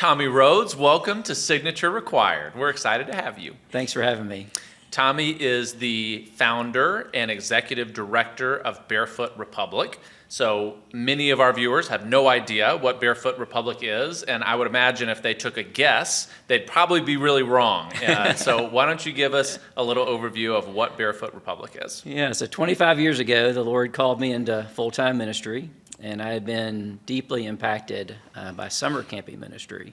Tommy Rhodes, welcome to Signature Required. We're excited to have you. Thanks for having me. Tommy is the founder and executive director of Barefoot Republic. So many of our viewers have no idea what Barefoot Republic is, and I would imagine if they took a guess, they'd probably be really wrong. So why don't you give us a little overview of what Barefoot Republic is? Yeah, so 25 years ago, the Lord called me into full-time ministry, and I had been deeply impacted by summer camping ministry.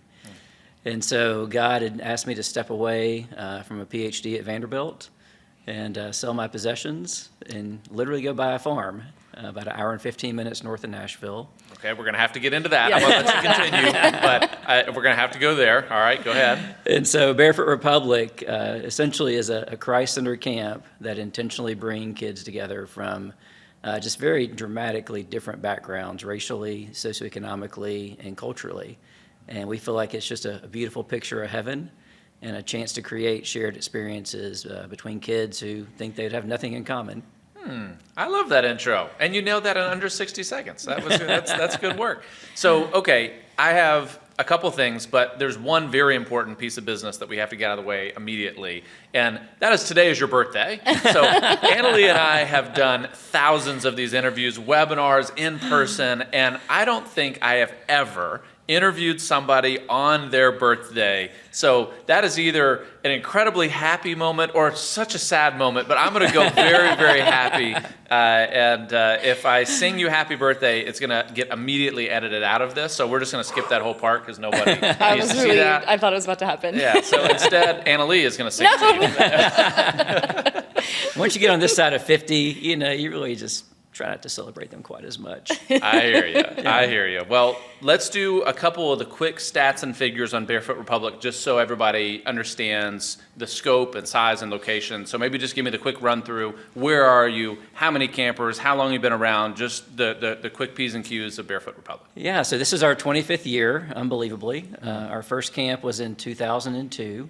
And so God had asked me to step away from a PhD at Vanderbilt and sell my possessions and literally go buy a farm about an hour and 15 minutes north of Nashville. Okay, we're going to have to get into that. I'm going to let you continue, but we're going to have to go there. All right, go ahead. And so Barefoot Republic essentially is a Christ-centered camp that intentionally bring kids together from just very dramatically different backgrounds, racially, socioeconomically, and culturally. And we feel like it's just a beautiful picture of heaven and a chance to create shared experiences between kids who think they'd have nothing in common. I love that intro. And you nailed that in under 60 seconds. That's good work. So, okay, I have a couple things, but there's one very important piece of business that we have to get out of the way immediately. And that is today is your birthday. So Annalee and I have done thousands of these interviews, webinars, in person, and I don't think I have ever interviewed somebody on their birthday. So that is either an incredibly happy moment or such a sad moment, but I'm going to go very, very happy. And if I sing you happy birthday, it's going to get immediately edited out of this. So we're just going to skip that whole part because nobody needs to see that. I thought it was about to happen. Yeah, so instead, Annalee is going to sing to you. Once you get on this side of 50, you really just try not to celebrate them quite as much. I hear you. I hear you. Well, let's do a couple of the quick stats and figures on Barefoot Republic just so everybody understands the scope and size and location. So maybe just give me the quick run through. Where are you? How many campers? How long have you been around? Just the quick P's and Q's of Barefoot Republic. Yeah, so this is our 25th year, unbelievably. Our first camp was in 2002.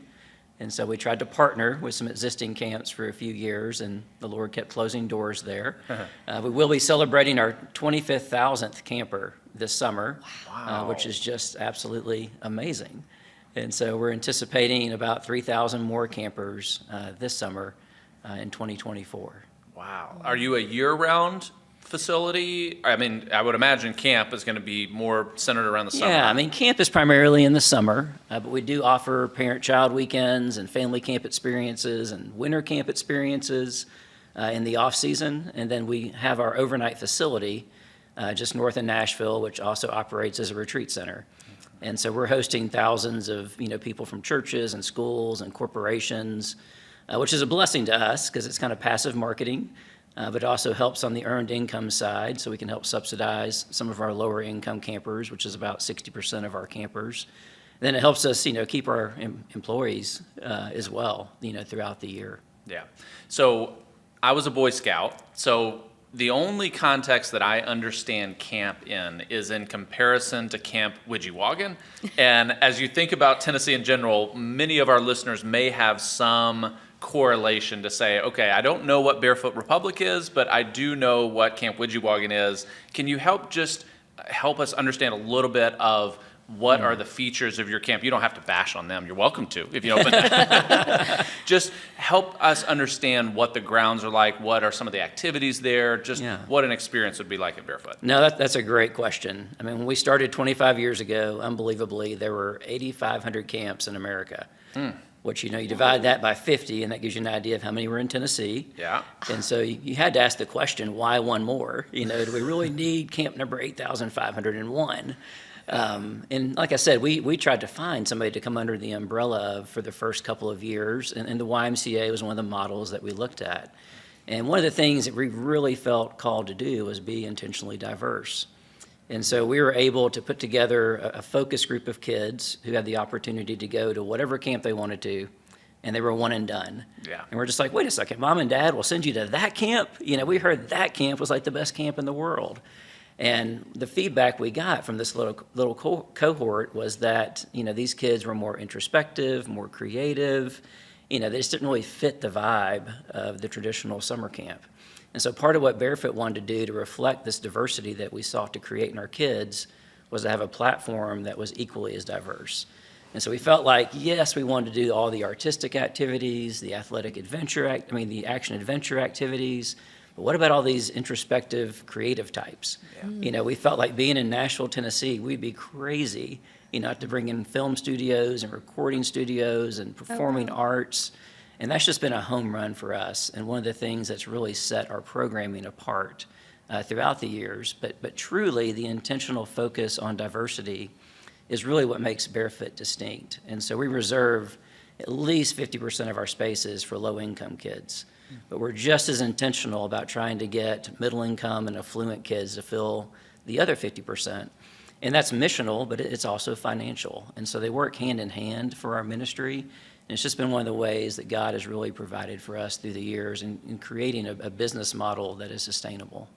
And so we tried to partner with some existing camps for a few years, and the Lord kept closing doors there. We will be celebrating our 25,000th camper this summer, which is just absolutely amazing. And so we're anticipating about 3,000 more campers this summer in 2024. Wow. Are you a year-round facility? I mean, I would imagine camp is going to be more centered around the summer. Yeah, I mean, camp is primarily in the summer, but we do offer parent-child weekends and family camp experiences and winter camp experiences in the off-season. And then we have our overnight facility just north of Nashville, which also operates as a retreat center. And so we're hosting thousands of people from churches and schools and corporations, which is a blessing to us because it's kind of passive marketing. But it also helps on the earned income side, so we can help subsidize some of our lower income campers, which is about 60% of our campers. Then it helps us, keep our employees as well, throughout the year. Yeah. So I was a Boy Scout, so the only context that I understand camp in is in comparison to Camp Widgewagon. And as you think about Tennessee in general, many of our listeners may have some correlation to say, okay, I don't know what Barefoot Republic is, but I do know what Camp Widgewagon is. Can you help us understand a little bit of what are the features of your camp? You don't have to bash on them. You're welcome to, if you know, but just help us understand what the grounds are like, what are some of the activities there, just what an experience would be like at Barefoot. No, that's a great question. I mean, when we started 25 years ago, unbelievably, there were 8,500 camps in America. Which, you divide that by 50, and that gives you an idea of how many were in Tennessee. Yeah. And so you had to ask the question, why one more? Do we really need camp number 8,501? And like I said, we tried to find somebody to come under the umbrella of for the first couple of years, and the YMCA was one of the models that we looked at. And one of the things that we really felt called to do was be intentionally diverse. And so we were able to put together a focus group of kids who had the opportunity to go to whatever camp they wanted to, and they were one and done. Yeah. And we're just like, wait a second, Mom and Dad will send you to that camp? We heard that camp was like the best camp in the world. And the feedback we got from this little cohort was that, these kids were more introspective, more creative. They just didn't really fit the vibe of the traditional summer camp. And so part of what Barefoot wanted to do to reflect this diversity that we sought to create in our kids was to have a platform that was equally as diverse. And so we felt like, yes, we wanted to do all the artistic activities, the the action adventure activities, but what about all these introspective, creative types? We felt like being in Nashville, Tennessee, we'd be crazy, to bring in film studios and recording studios and performing arts. And that's just been a home run for us. And one of the things that's really set our programming apart throughout the years. But truly, the intentional focus on diversity is really what makes Barefoot distinct. And so we reserve at least 50% of our spaces for low-income kids. But we're just as intentional about trying to get middle-income and affluent kids to fill the other 50%. And that's missional, but it's also financial. And so they work hand in hand for our ministry. And it's just been one of the ways that God has really provided for us through the years in creating a business model that is sustainable.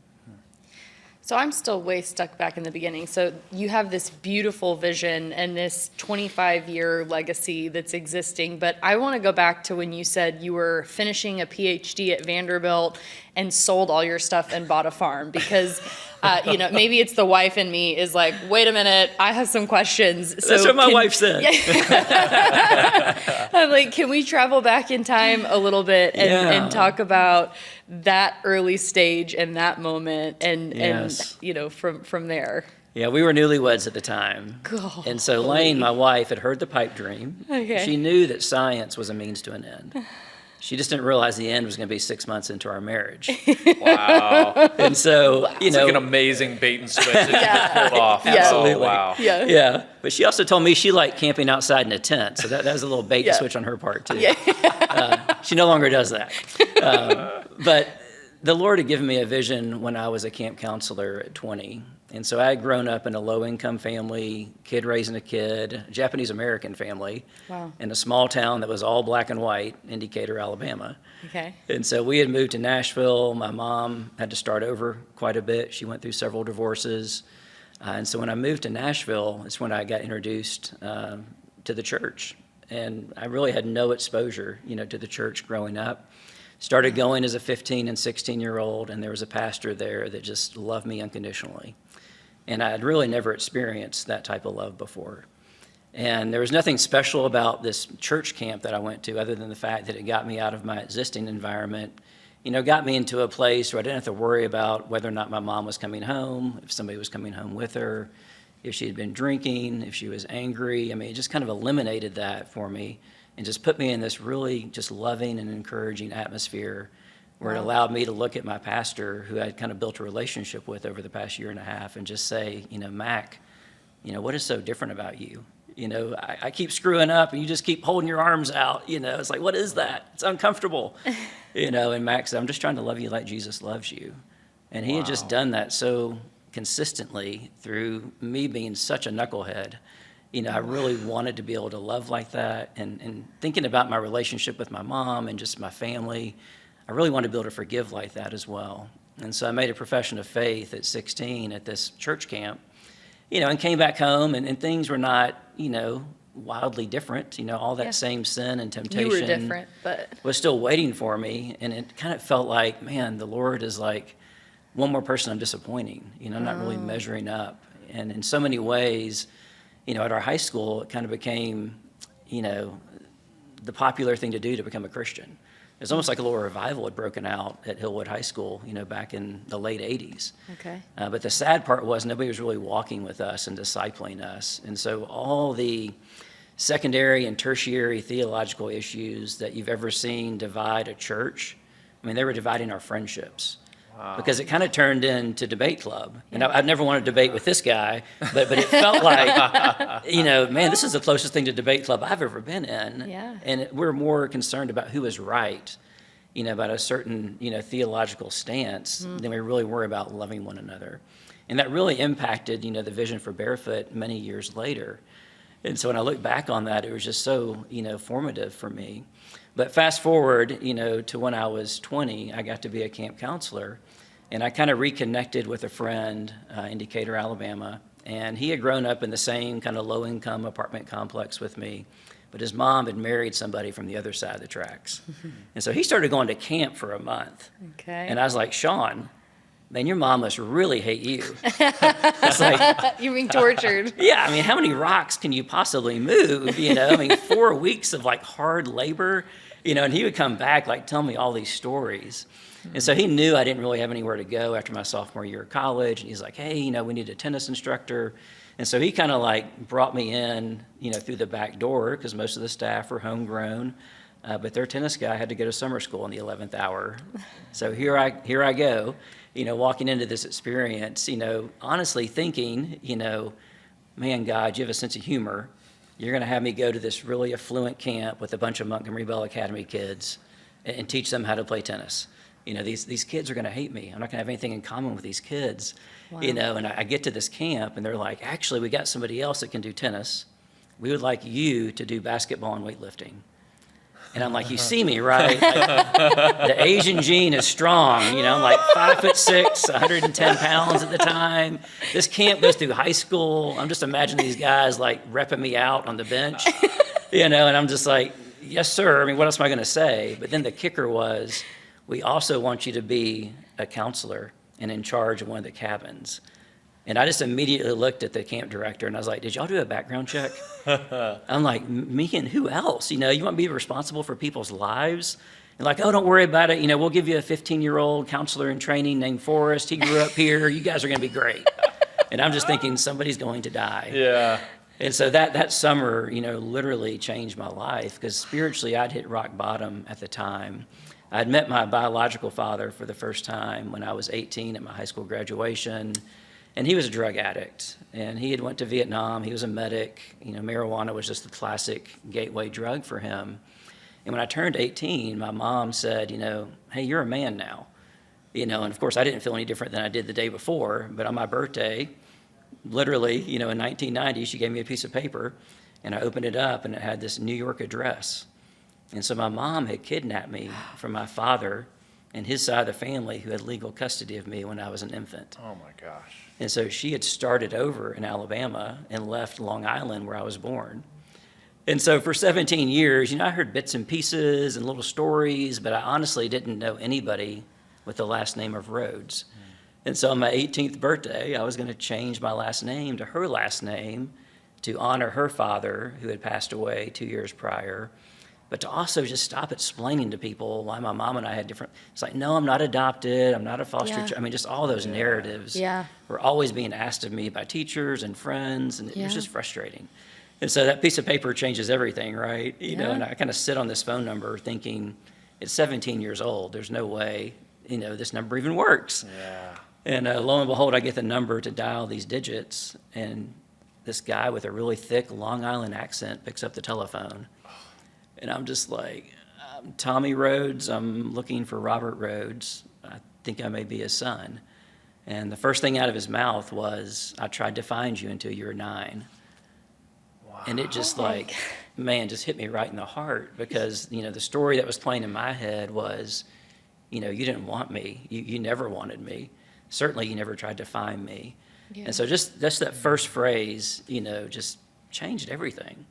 So I'm still way stuck back in the beginning. So you have this beautiful vision and this 25-year legacy that's existing, but I want to go back to when you said you were finishing a PhD at Vanderbilt and sold all your stuff and bought a farm, because maybe it's the wife in me is like, wait a minute, I have some questions. So that's what my wife said. I'm like, can we travel back in time a little bit and talk about that early stage and that moment and from there? Yeah, we were newlyweds at the time. God. And so Lane, my wife, had heard the pipe dream. Okay. She knew that science was a means to an end. She just didn't realize the end was going to be 6 months into our marriage. Wow. And so, It's like an amazing bait and switch that you just pulled off. Yeah. Oh, wow. Yeah. But she also told me she liked camping outside in a tent. So that was a little bait and switch on her part, too. She no longer does that. But the Lord had given me a vision when I was a camp counselor at 20. And so I had grown up in a low-income family, kid raising a kid, Japanese-American family, in a small town that was all black and white in Decatur, Alabama. Okay. And so we had moved to Nashville. My mom had to start over quite a bit. She went through several divorces. And so when I moved to Nashville, it's when I got introduced to the church. And I really had no exposure, to the church growing up. Started going as a 15 and 16-year-old, and there was a pastor there that just loved me unconditionally. And I had really never experienced that type of love before. And there was nothing special about this church camp that I went to other than the fact that it got me out of my existing environment, got me into a place where I didn't have to worry about whether or not my mom was coming home, if somebody was coming home with her, if she had been drinking, if she was angry. It just kind of eliminated that for me and just put me in this really just loving and encouraging atmosphere where it allowed me to look at my pastor, who I'd kind of built a relationship with over the past year and a half, and just say, Mac, what is so different about you? I keep screwing up and you just keep holding your arms out. It's like, what is that? It's uncomfortable. And Mac said, I'm just trying to love you like Jesus loves you. And he had just done that so consistently through me being such a knucklehead. I really wanted to be able to love like that. And thinking about my relationship with my mom and just my family, I really wanted to be able to forgive like that as well. And so I made a profession of faith at 16 at this church camp, and came back home, and things were not, wildly different. All that same sin and temptation You were different, but was still waiting for me. And it kind of felt like, man, the Lord is like one more person I'm disappointing. I'm not really measuring up. And in so many ways, at our high school, it kind of became, the popular thing to do to become a Christian. It's almost like a little revival had broken out at Hillwood High School, back in the late 80s. Okay. But the sad part was nobody was really walking with us and discipling us. And so all the secondary and tertiary theological issues that you've ever seen divide a church, they were dividing our friendships. Wow. Because it kind of turned into debate club. And I'd never wanted to debate with this guy, but it felt like, man, this is the closest thing to debate club I've ever been in. Yeah. And we're more concerned about who is right, about a certain, theological stance than we really worry about loving one another. And that really impacted, the vision for Barefoot many years later. And so when I look back on that, it was just so, formative for me. But fast forward, to when I was 20, I got to be a camp counselor. And I kind of reconnected with a friend in Decatur, Alabama. And he had grown up in the same kind of low-income apartment complex with me. But his mom had married somebody from the other side of the tracks. And so he started going to camp for a month. Okay. And I was like, Sean, man, your mom must really hate you. It's like, You're being tortured. yeah, I mean, how many rocks can you possibly move? I mean, 4 weeks of like hard labor, and he would come back, like, tell me all these stories. And so he knew I didn't really have anywhere to go after my sophomore year of college. And he's like, hey, we need a tennis instructor. And so he kind of like brought me in, through the back door, because most of the staff were homegrown. But their tennis guy had to go to summer school in the 11th hour. So here I go, walking into this experience, honestly thinking, man, God, you have a sense of humor. You're going to have me go to this really affluent camp with a bunch of Montgomery Bell Academy kids and teach them how to play tennis. These kids are going to hate me. I'm not going to have anything in common with these kids. Wow. And I get to this camp, and they're like, actually, we got somebody else that can do tennis. We would like you to do basketball and weightlifting. And I'm like, you see me, right? Like, the Asian gene is strong, I'm like 5'6", 110 pounds at the time. This camp goes through high school. I'm just imagining these guys like repping me out on the bench, and I'm just like, yes, sir. I mean, what else am I going to say? But then the kicker was, we also want you to be a counselor and in charge of one of the cabins. And I just immediately looked at the camp director and I was like, did y'all do a background check? I'm like, me and who else? You want me to be responsible for people's lives? And like, oh, don't worry about it. We'll give you a 15-year-old counselor in training named Forrest. He grew up here. You guys are going to be great. And I'm just thinking somebody's going to die. Yeah. And so that summer, literally changed my life, because spiritually I'd hit rock bottom at the time. I'd met my biological father for the first time when I was 18 at my high school graduation, and he was a drug addict, and he had went to Vietnam. He was a medic. Marijuana was just the classic gateway drug for him. And when I turned 18, my mom said, hey, you're a man now. And of course I didn't feel any different than I did the day before, but on my birthday, literally, in 1990, she gave me a piece of paper, and I opened it up, and it had this New York address. And so my mom had kidnapped me from my father and his side of the family, who had legal custody of me when I was an infant. Oh my gosh. And so she had started over in Alabama and left Long Island, where I was born. And so for 17 years, I heard bits and pieces and little stories, but I honestly didn't know anybody with the last name of Rhodes. And so on my 18th birthday, I was going to change my last name to her last name to honor her father, who had passed away 2 years prior, but to also just stop explaining to people why my mom and I had different. It's like, no, I'm not adopted. I'm not a foster child. I mean, just all those narratives were always being asked of me by teachers and friends, and it was just frustrating. And so that piece of paper changes everything, right? And I kind of sit on this phone number thinking, it's 17 years old. There's no way, this number even works. Yeah. And lo and behold, I get the number to dial these digits, and this guy with a really thick Long Island accent picks up the telephone. And I'm just like, Tommy Rhodes, I'm looking for Robert Rhodes. I think I may be his son. And the first thing out of his mouth was, I tried to find you until you were 9. Wow. And it just just hit me right in the heart, because, the story that was playing in my head was, you didn't want me. You never wanted me. Certainly you never tried to find me. Yeah. And so just that first phrase, just changed everything.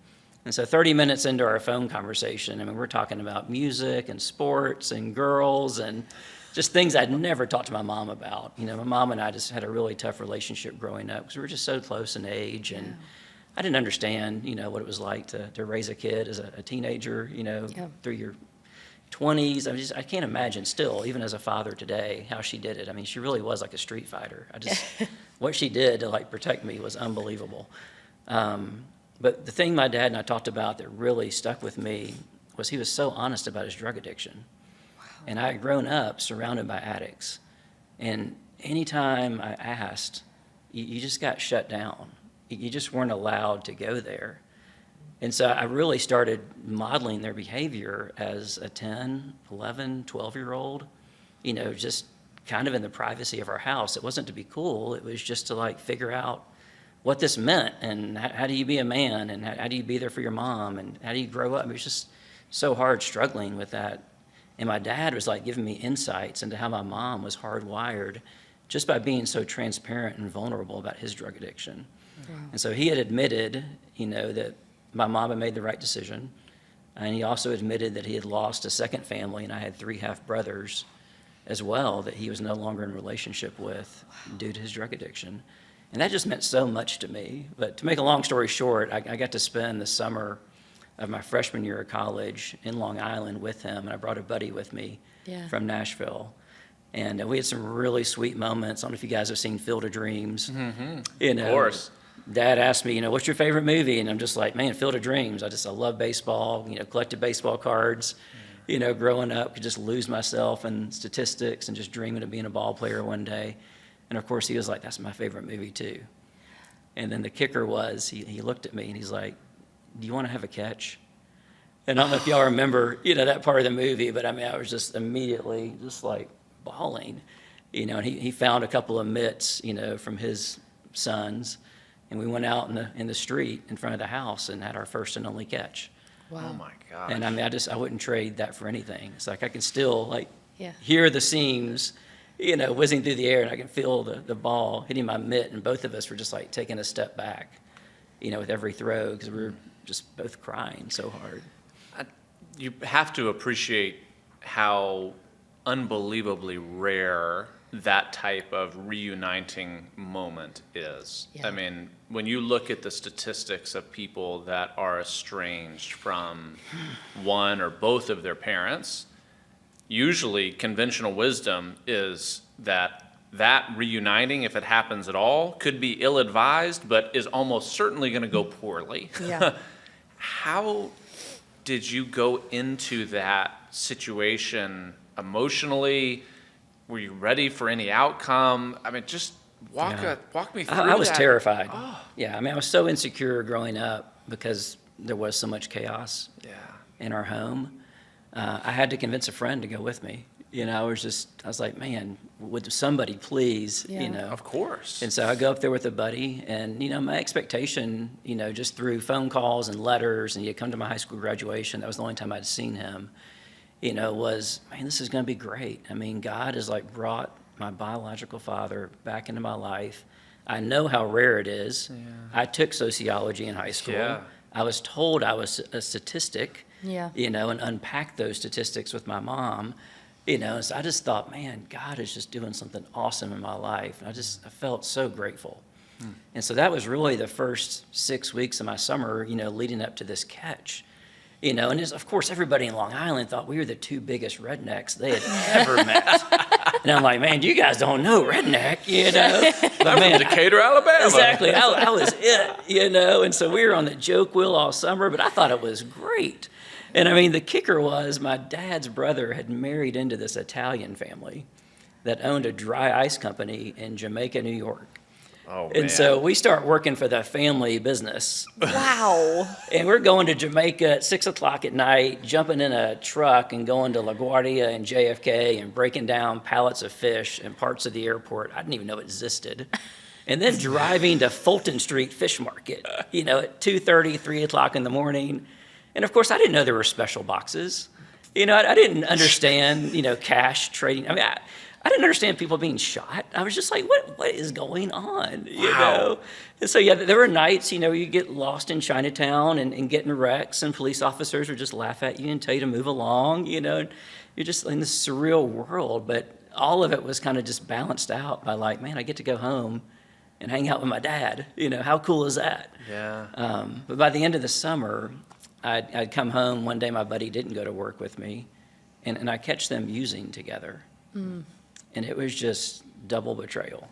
And so 30 minutes into our phone conversation, we're talking about music and sports and girls and just things I'd never talked to my mom about. My mom and I just had a really tough relationship growing up because we were just so close in age, and I didn't understand, what it was like to raise a kid as a teenager, through your 20s. I can't imagine still, even as a father today, how she did it. She really was like a street fighter. What she did to protect me was unbelievable. But the thing my dad and I talked about that really stuck with me was he was so honest about his drug addiction. Wow. And I had grown up surrounded by addicts. And anytime I asked, you just got shut down. You just weren't allowed to go there. And so I really started modeling their behavior as a 10, 11, 12-year-old, just kind of in the privacy of our house. It wasn't to be cool. It was just to figure out what this meant, and how do you be a man, and how do you be there for your mom, and how do you grow up. It was just so hard struggling with that. And my dad was giving me insights into how my mom was hardwired just by being so transparent and vulnerable about his drug addiction. Wow. And so he had admitted, that my mom had made the right decision. And he also admitted that he had lost a second family, and I had 3 half brothers as well that he was no longer in relationship with due to his drug addiction. And that just meant so much to me. But to make a long story short, I got to spend the summer of my freshman year of college in Long Island with him, and I brought a buddy with me from Nashville. And we had some really sweet moments. I don't know if you guys have seen Field of Dreams. You know, Of course. Dad asked me, what's your favorite movie? And I'm just like, man, Field of Dreams. I love baseball, collected baseball cards. Growing up, could just lose myself in statistics and just dreaming of being a ball player one day. And of course, he was like, that's my favorite movie too. And then the kicker was, he looked at me and he's like, do you want to have a catch? And I don't know if y'all remember, that part of the movie, but I mean, I was just immediately just like bawling, and he found a couple of mitts, from his sons. And we went out in the street in front of the house and had our first and only catch. Wow. Oh my gosh. And I mean, I wouldn't trade that for anything. It's like I can still Yeah. hear the seams, whizzing through the air, and I can feel the ball hitting my mitt, and both of us were just like taking a step back, with every throw because we were just both crying so hard. You have to appreciate how unbelievably rare that type of reuniting moment is. Yeah. I mean, when you look at the statistics of people that are estranged from one or both of their parents, usually conventional wisdom is that reuniting, if it happens at all, could be ill-advised, but is almost certainly going to go poorly. Yeah. How did you go into that situation emotionally? Were you ready for any outcome? I mean, just walk me through I was that. terrified. Oh. Yeah, I mean, I was so insecure growing up because there was so much chaos Yeah. in our home. I had to convince a friend to go with me. I was like, man, would somebody please, Yeah. Of course. And so I go up there with a buddy, and, my expectation, just through phone calls and letters, and you come to my high school graduation, that was the only time I'd seen him, was, man, this is going to be great. I mean, God has brought my biological father back into my life. I know how rare it is. Yeah. I took sociology in high school. Yeah. I was told I was a statistic, Yeah. and unpacked those statistics with my mom. So I just thought, man, God is just doing something awesome in my life. And I felt so grateful. And so that was really the first 6 weeks of my summer, leading up to this catch. And of course, everybody in Long Island thought we were the two biggest rednecks they had ever met. And I'm like, man, you guys don't know redneck, But I'm man, from Decatur, Alabama. exactly, I was it, And so we were on the joke wheel all summer, but I thought it was great. And I mean, the kicker was my dad's brother had married into this Italian family that owned a dry ice company in Jamaica, New York. Oh, man. And so we start working for the family business. Wow. And we're going to Jamaica at 6 o'clock at night, jumping in a truck and going to LaGuardia and JFK and breaking down pallets of fish and parts of the airport I didn't even know existed. And then driving to Fulton Street Fish Market, at 2:30, 3 o'clock in the morning. And of course, I didn't know there were special boxes. I didn't understand, cash trading. I mean, I didn't understand people being shot. I was just like, what is going on? Wow. And so, there were nights, you get lost in Chinatown and get in wrecks, and police officers would just laugh at you and tell you to move along, You're just in this surreal world. But all of it was kind of just balanced out by man, I get to go home and hang out with my dad. How cool is that? Yeah. But by the end of the summer, I'd come home one day. My buddy didn't go to work with me, and I catch them using together, and it was just double betrayal.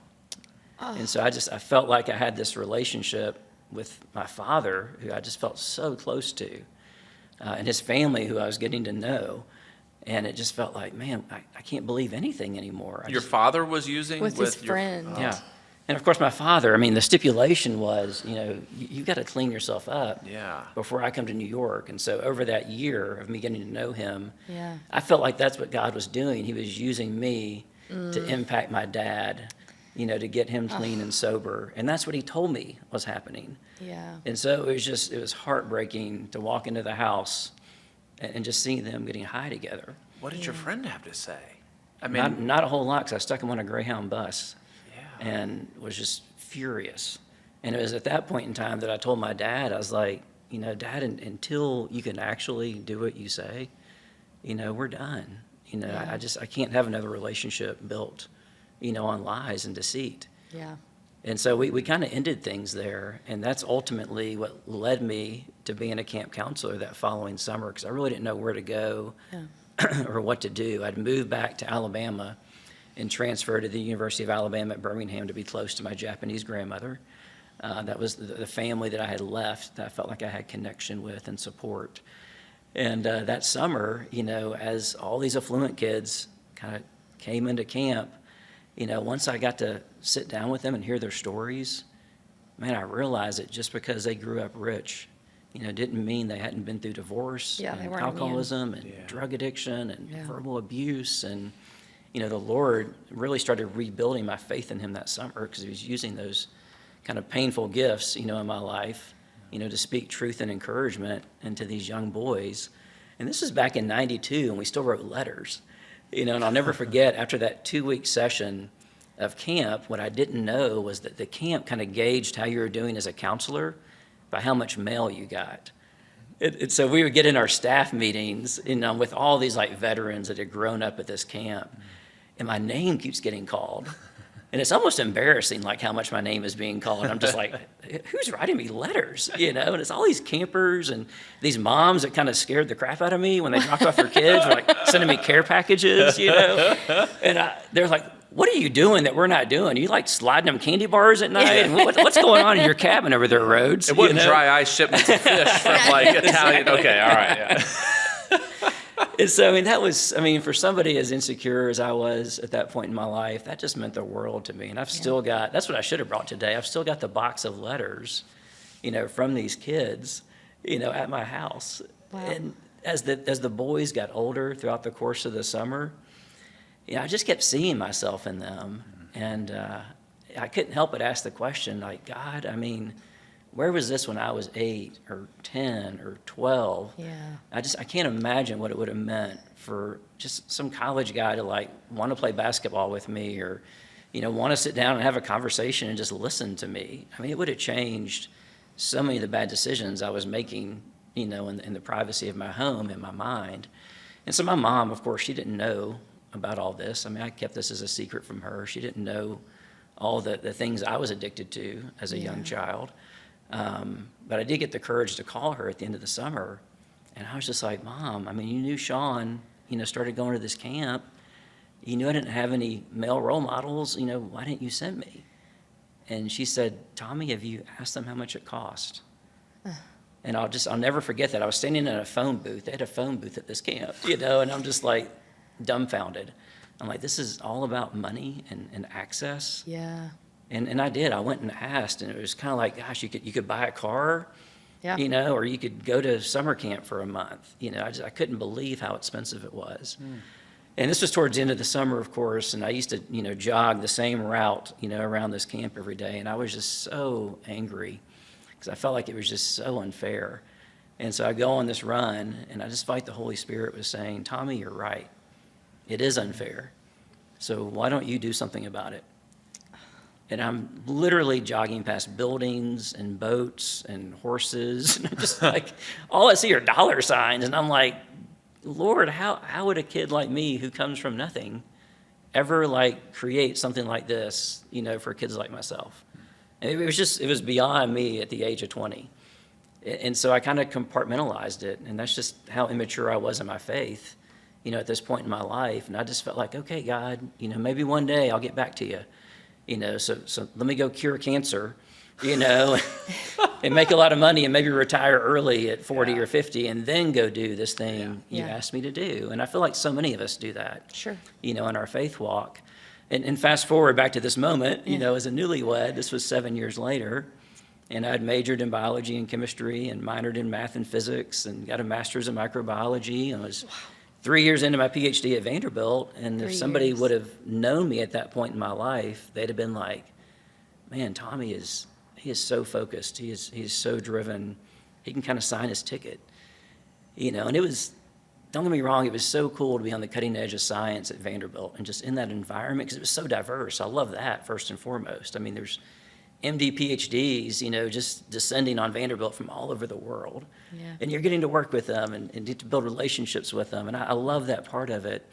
And so I felt like I had this relationship with my father, who I just felt so close to, and his family, who I was getting to know, and it just felt like, man, I can't believe anything anymore. Your father was using With his your friend. Oh. Yeah. And of course, my father, I mean, the stipulation was, you've got to clean yourself up Yeah. before I come to New York. And so over that year of me getting to know him, Yeah. I felt like that's what God was doing. He was using me to impact my dad, to get him clean and sober. And that's what he told me was happening. Yeah. And so it was heartbreaking to walk into the house and just see them getting high together. What did your friend have to say? I mean, Not a whole lot, because I stuck him on a Greyhound bus. yeah. And was just furious. And it was at that point in time that I told my dad, I was like, Dad, until you can actually do what you say, we're done. You know, Yeah. I can't have another relationship built, on lies and deceit. Yeah. And so we kind of ended things there, and that's ultimately what led me to being a camp counselor that following summer, because I really didn't know where to go or what to do. I'd moved back to Alabama and transferred to the University of Alabama at Birmingham to be close to my Japanese grandmother. That was the family that I had left that I felt like I had connection with and support. And that summer, as all these affluent kids kind of came into camp, once I got to sit down with them and hear their stories, man, I realized that just because they grew up rich, didn't mean they hadn't been through divorce Yeah, they and weren't immune. alcoholism and Yeah. drug addiction and Yeah. verbal abuse. And, the Lord really started rebuilding my faith in him that summer because he was using those kind of painful gifts, in my life, to speak truth and encouragement into these young boys. And this was back in '92, and we still wrote letters. And I'll never forget, after that 2-week session of camp, what I didn't know was that the camp kind of gauged how you were doing as a counselor by how much mail you got. So we would get in our staff meetings, with all these like veterans that had grown up at this camp, and my name keeps getting called. And it's almost embarrassing, like how much my name is being called. I'm just like, who's writing me letters? And it's all these campers and these moms that kind of scared the crap out of me when they dropped off their kids, were like sending me care packages, And they're like, what are you doing that we're not doing? You like sliding them candy bars at night? And what's going on in your cabin over there, Rhodes? It wasn't dry ice shipments of fish from like Italian. Okay, all right, yeah. And so, that was, for somebody as insecure as I was at that point in my life, that just meant the world to me. And I've still got, that's what I should have brought today. I've still got the box of letters, from these kids, at my house. Wow. And as the boys got older throughout the course of the summer, I just kept seeing myself in them. And I couldn't help but ask the question, like, God, where was this when I was 8 or 10 or 12? Yeah. I can't imagine what it would have meant for just some college guy to like want to play basketball with me or, want to sit down and have a conversation and just listen to me. It would have changed so many of the bad decisions I was making, in the privacy of my home and my mind. And so my mom, of course, she didn't know about all this. I kept this as a secret from her. She didn't know all the things I was addicted to as a young child. But I did get the courage to call her at the end of the summer. And I was just like, Mom, you knew Sean, started going to this camp. You knew I didn't have any male role models. Why didn't you send me? And she said, Tommy, have you asked them how much it cost? And I'll never forget that. I was standing in a phone booth. They had a phone booth at this camp, and I'm just like dumbfounded. I'm like, this is all about money and access. Yeah. And I did. I went and asked, and it was kind of like, gosh, you could buy a car, Yeah. or you could go to summer camp for a month. I couldn't believe how expensive it was. And this was towards the end of the summer, of course, and I used to, jog the same route, around this camp every day, and I was just so angry because I felt like it was just so unfair. And so I go on this run, and I just felt like the Holy Spirit was saying, Tommy, you're right. It is unfair. So why don't you do something about it? And I'm literally jogging past buildings and boats and horses. And I'm just like, all I see are dollar signs. And I'm like, Lord, how would a kid like me who comes from nothing ever like create something like this, for kids like myself? And it was beyond me at the age of 20. And so I kind of compartmentalized it. And that's just how immature I was in my faith, at this point in my life. And I just felt like, okay, God, maybe one day I'll get back to you. So let me go cure cancer, and make a lot of money and maybe retire early at 40 or 50 and then go do this thing you Yeah. asked me to do. And I feel like so many of us do that, Sure. in our faith walk. And fast forward back to this moment, as a newlywed, this was 7 years later, and I'd majored in biology and chemistry and minored in math and physics and got a master's in microbiology and was 3 years into my PhD at Vanderbilt, and if 3 somebody years. would have known me at that point in my life, they'd have been like, man, Tommy is so focused. He is so driven. He can kind of sign his ticket. And it was, don't get me wrong, it was so cool to be on the cutting edge of science at Vanderbilt and just in that environment because it was so diverse. I love that first and foremost. There's MD, PhDs, just descending on Vanderbilt from all over the world. Yeah. And you're getting to work with them and get to build relationships with them. And I love that part of it.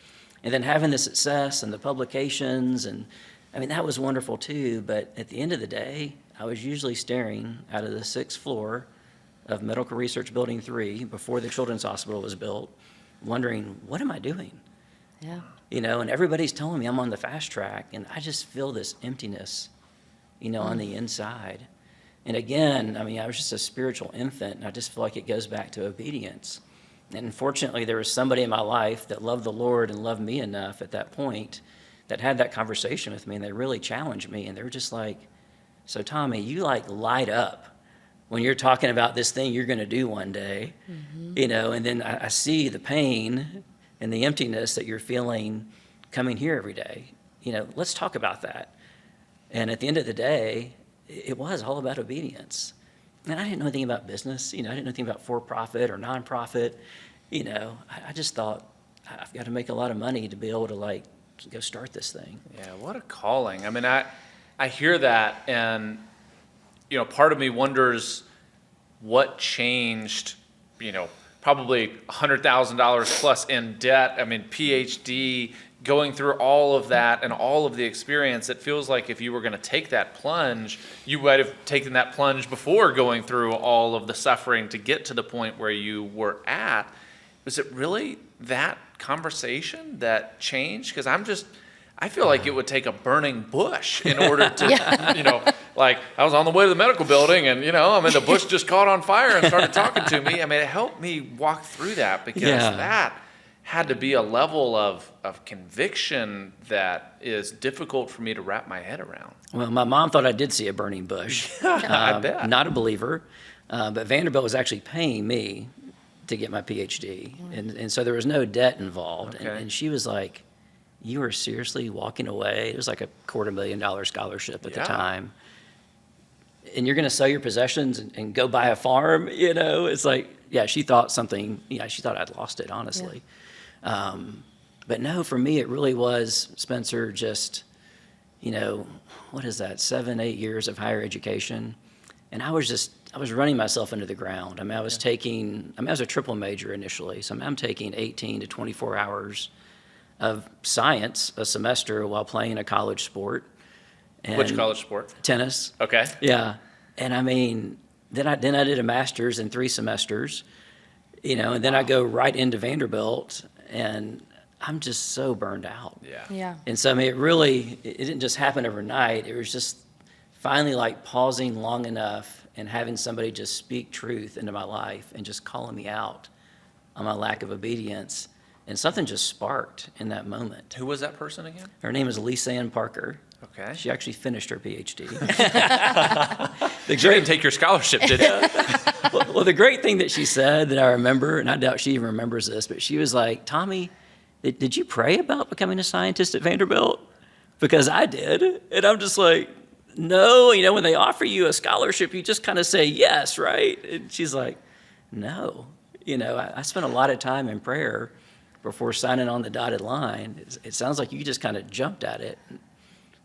And then having the success and the publications, and I mean, that was wonderful too. But at the end of the day, I was usually staring out of the 6th floor of Medical Research Building 3 before the Children's Hospital was built, wondering, what am I doing? Yeah. And everybody's telling me I'm on the fast track, and I just feel this emptiness, on the inside. And again, I mean, I was just a spiritual infant, and I just feel like it goes back to obedience. And fortunately, there was somebody in my life that loved the Lord and loved me enough at that point that had that conversation with me, and they really challenged me, and they were just like, so Tommy, you like light up when you're talking about this thing you're going to do one day, and then I see the pain and the emptiness that you're feeling coming here every day. Let's talk about that. And at the end of the day, it was all about obedience. And I didn't know anything about business. I didn't know anything about for-profit or nonprofit. I just thought, I've got to make a lot of money to be able to go start this thing. Yeah, what a calling. I mean, I hear that, and part of me wonders what changed, probably $100,000 plus in debt. I mean, PhD, going through all of that and all of the experience. It feels like if you were going to take that plunge, you might have taken that plunge before going through all of the suffering to get to the point where you were at. Was it really that conversation that changed? Because I feel like it would take a burning bush in order to, like I was on the way to the medical building and, the bush just caught on fire and started talking to me. I mean, it helped me walk through that because that had to be a level of conviction that is difficult for me to wrap my head around. Well, my mom thought I did see a burning bush. I bet. Not a believer, but Vanderbilt was actually paying me to get my PhD. And so there was no debt involved. Okay. And she was like, you are seriously walking away. It was like a $250,000 scholarship at the time. And you're going to sell your possessions and go buy a farm, It's like, she thought she thought I'd lost it, honestly. But no, for me, it really was, Spencer, just, what is that, 7-8 years of higher education. And I was running myself into the ground. I was a triple major initially. So I'm taking 18 to 24 hours of science a semester while playing a college sport. And Which college sport? Tennis. Okay. Yeah. And then I did a master's in 3 semesters, and then I go right into Vanderbilt, and I'm just so burned out. Yeah. And so, it didn't just happen overnight. It was just finally pausing long enough and having somebody just speak truth into my life and just calling me out on my lack of obedience. And something just sparked in that moment. Who was that person again? Her name is Lisa Ann Parker. Okay. She actually finished her PhD. She didn't take your scholarship, did you? Well, the great thing that she said that I remember, and I doubt she even remembers this, but she was like, Tommy, did you pray about becoming a scientist at Vanderbilt? Because I did. And I'm just like, no, when they offer you a scholarship, you just kind of say yes, right? And she's like, no. I spent a lot of time in prayer before signing on the dotted line. It sounds like you just kind of jumped at it. And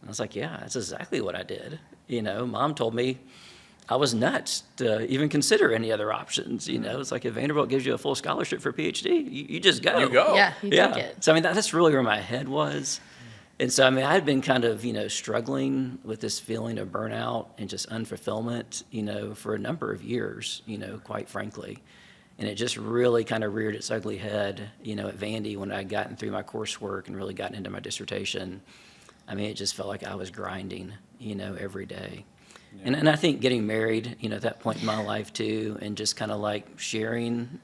I was like, yeah, that's exactly what I did. Mom told me I was nuts to even consider any other options. It's like if Vanderbilt gives you a full scholarship for a PhD, you just go. You go. Yeah, you take it. So, that's really where my head was. And so, I had been kind of, struggling with this feeling of burnout and just unfulfillment, for a number of years, quite frankly. And it just really kind of reared its ugly head, at Vandy when I'd gotten through my coursework and really gotten into my dissertation. It just felt like I was grinding, every day. Yeah. And I think getting married, at that point in my life too, and just kind of sharing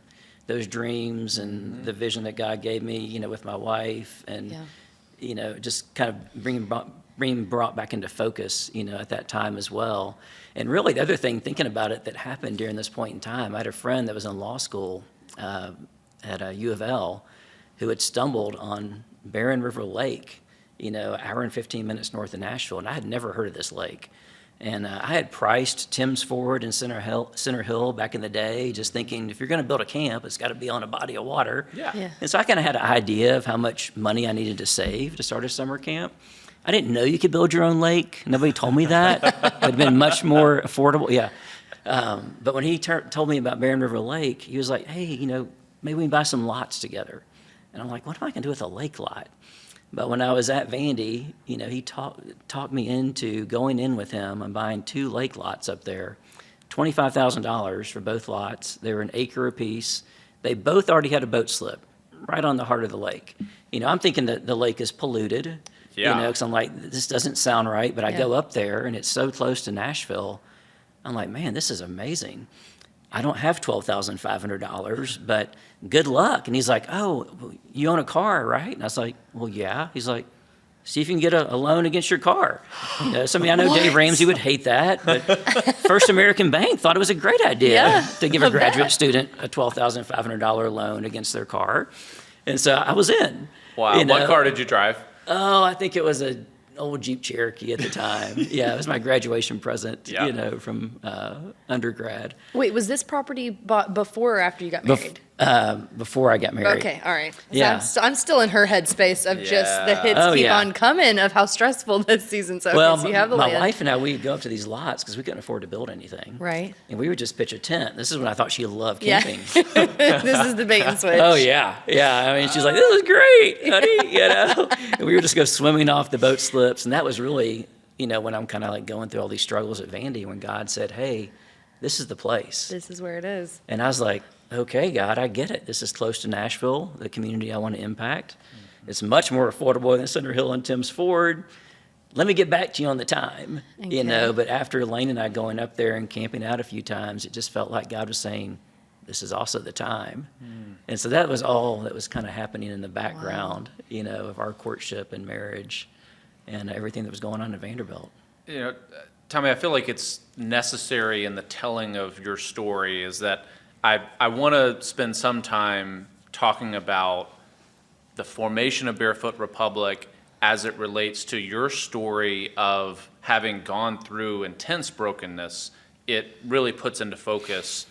those dreams and the vision that God gave me, with my wife and, just kind of being brought back into focus, at that time as well. And really the other thing, thinking about it, that happened during this point in time, I had a friend that was in law school at U of L who had stumbled on Barren River Lake, an hour and 15 minutes north of Nashville, and I had never heard of this lake. And I had priced Tim's Ford and Center Hill back in the day, just thinking if you're going to build a camp, it's got to be on a body of water. Yeah. And so I kind of had an idea of how much money I needed to save to start a summer camp. I didn't know you could build your own lake. Nobody told me that. It would have been much more affordable. Yeah. But when he told me about Barren River Lake, he was like, hey, maybe we can buy some lots together. And I'm like, what am I going to do with a lake lot? But when I was at Vandy, he talked me into going in with him and buying 2 lake lots up there, $25,000 for both lots. They were an acre apiece. They both already had a boat slip right on the heart of the lake. I'm thinking that the lake is polluted, because I'm like, this doesn't sound right. But I go up there, and it's so close to Nashville. I'm like, man, this is amazing. I don't have $12,500, but good luck. And he's like, oh, you own a car, right? And I was like, well, yeah. He's like, see if you can get a loan against your car. So, I know Dave Ramsey would hate that, but First American Bank thought it was a great idea to give a graduate student a $12,500 loan against their car. And so I was in. Wow. What car did you drive? Oh, I think it was an old Jeep Cherokee at the time. Yeah, it was my graduation present, from undergrad. Wait, was this property bought before or after you got married? Before I got married. Okay, all right. Yeah. I'm still in her headspace of just the hits keep on coming of how stressful this season's. Okay, well, so you have the my land. wife and I, we'd go up to these lots because we couldn't afford to build anything. Right. And we would just pitch a tent. This is when I thought she loved camping. This is the bait and switch. Oh, yeah. Yeah. I mean, she's like, this is great, honey, And we would just go swimming off the boat slips. And that was really, when I'm kind of like going through all these struggles at Vandy, when God said, hey, this is the place. This is where it is. And I was like, okay, God, I get it. This is close to Nashville, the community I want to impact. It's much more affordable than Center Hill and Tim's Ford. Let me get back to you on the time, But after Elaine and I going up there and camping out a few times, it just felt like God was saying, this is also the time. And so that was all that was kind of happening in the background, of our courtship and marriage and everything that was going on in Vanderbilt. Tommy, I feel like it's necessary in the telling of your story is that I want to spend some time talking about the formation of Barefoot Republic as it relates to your story of having gone through intense brokenness. It really puts into focus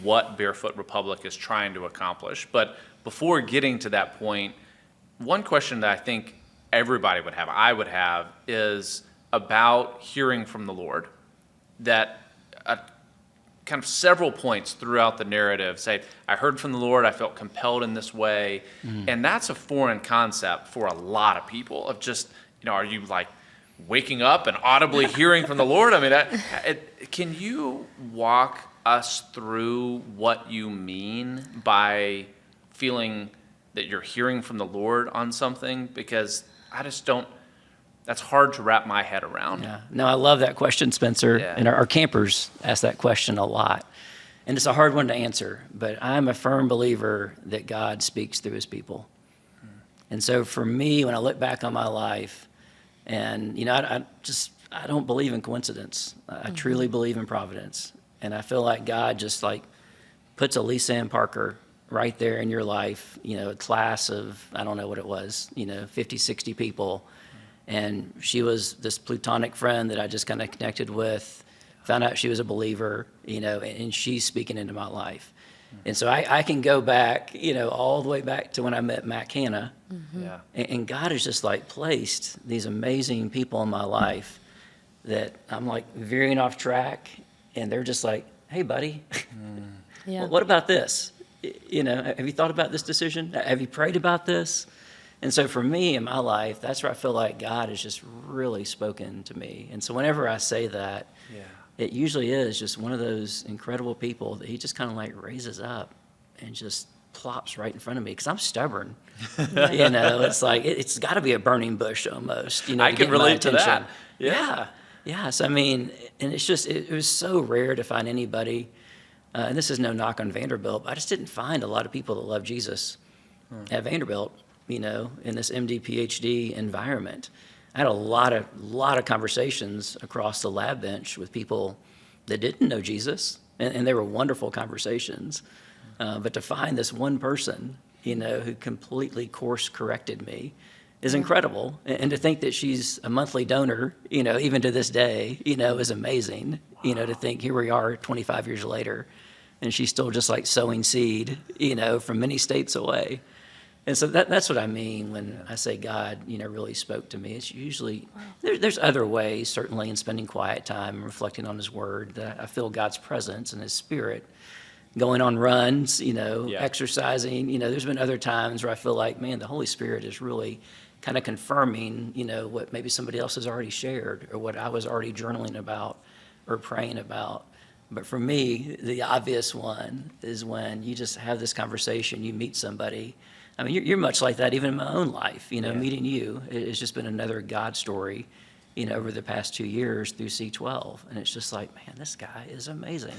what Barefoot Republic is trying to accomplish. But before getting to that point, one question that I think everybody would have, I would have, is about hearing from the Lord. That kind of several points throughout the narrative say, I heard from the Lord, I felt compelled in this way. And that's a foreign concept for a lot of people of just, are you like waking up and audibly hearing from the Lord? I mean, can you walk us through what you mean by feeling that you're hearing from the Lord on something? Because I just don't, that's hard to wrap my head around. Yeah. No, I love that question, Spencer. Yeah. And our campers ask that question a lot. And it's a hard one to answer, but I'm a firm believer that God speaks through his people. And so for me, when I look back on my life, and, I don't believe in coincidence. I truly believe in providence. And I feel like God just like puts a Lisa Ann Parker right there in your life, a class of, I don't know what it was, 50, 60 people. And she was this platonic friend that I just kind of connected with, found out she was a believer, and she's speaking into my life. And so I can go back, all the way back to when I met Matt Canna. Yeah. And God has just like placed these amazing people in my life that I'm like veering off track, and they're just like, hey, buddy, Yeah. well, what about this? Have you thought about this decision? Have you prayed about this? And so for me in my life, that's where I feel like God has just really spoken to me. And so whenever I say that, it usually is just one of those incredible people that he just kind of like raises up and just plops right in front of me because I'm stubborn. It's like it's got to be a burning bush almost. I can relate to that. Yeah. Yes. I mean, and it's just it was so rare to find anybody. And this is no knock on Vanderbilt, but I just didn't find a lot of people that love Jesus at Vanderbilt. In this MD, PhD environment. I had a lot of conversations across the lab bench with people that didn't know Jesus, and they were wonderful conversations. But to find this one person, who completely course corrected me is incredible. And to think that she's a monthly donor, even to this day, is amazing. Wow. To think here we are 25 years later, and she's still just like sowing seed, from many states away. And so that's what I mean when I say God, really spoke to me. It's usually, there's other ways, certainly in spending quiet time and reflecting on his word, that I feel God's presence and his spirit. going on runs, Yeah. exercising. There's been other times where I feel like, man, the Holy Spirit is really kind of confirming, what maybe somebody else has already shared or what I was already journaling about or praying about. But for me, the obvious one is when you just have this conversation, you meet somebody. I mean, you're much like that even in my own life, meeting you. It's just been another God story, over the past 2 years through C12. And it's just like, man, this guy is amazing.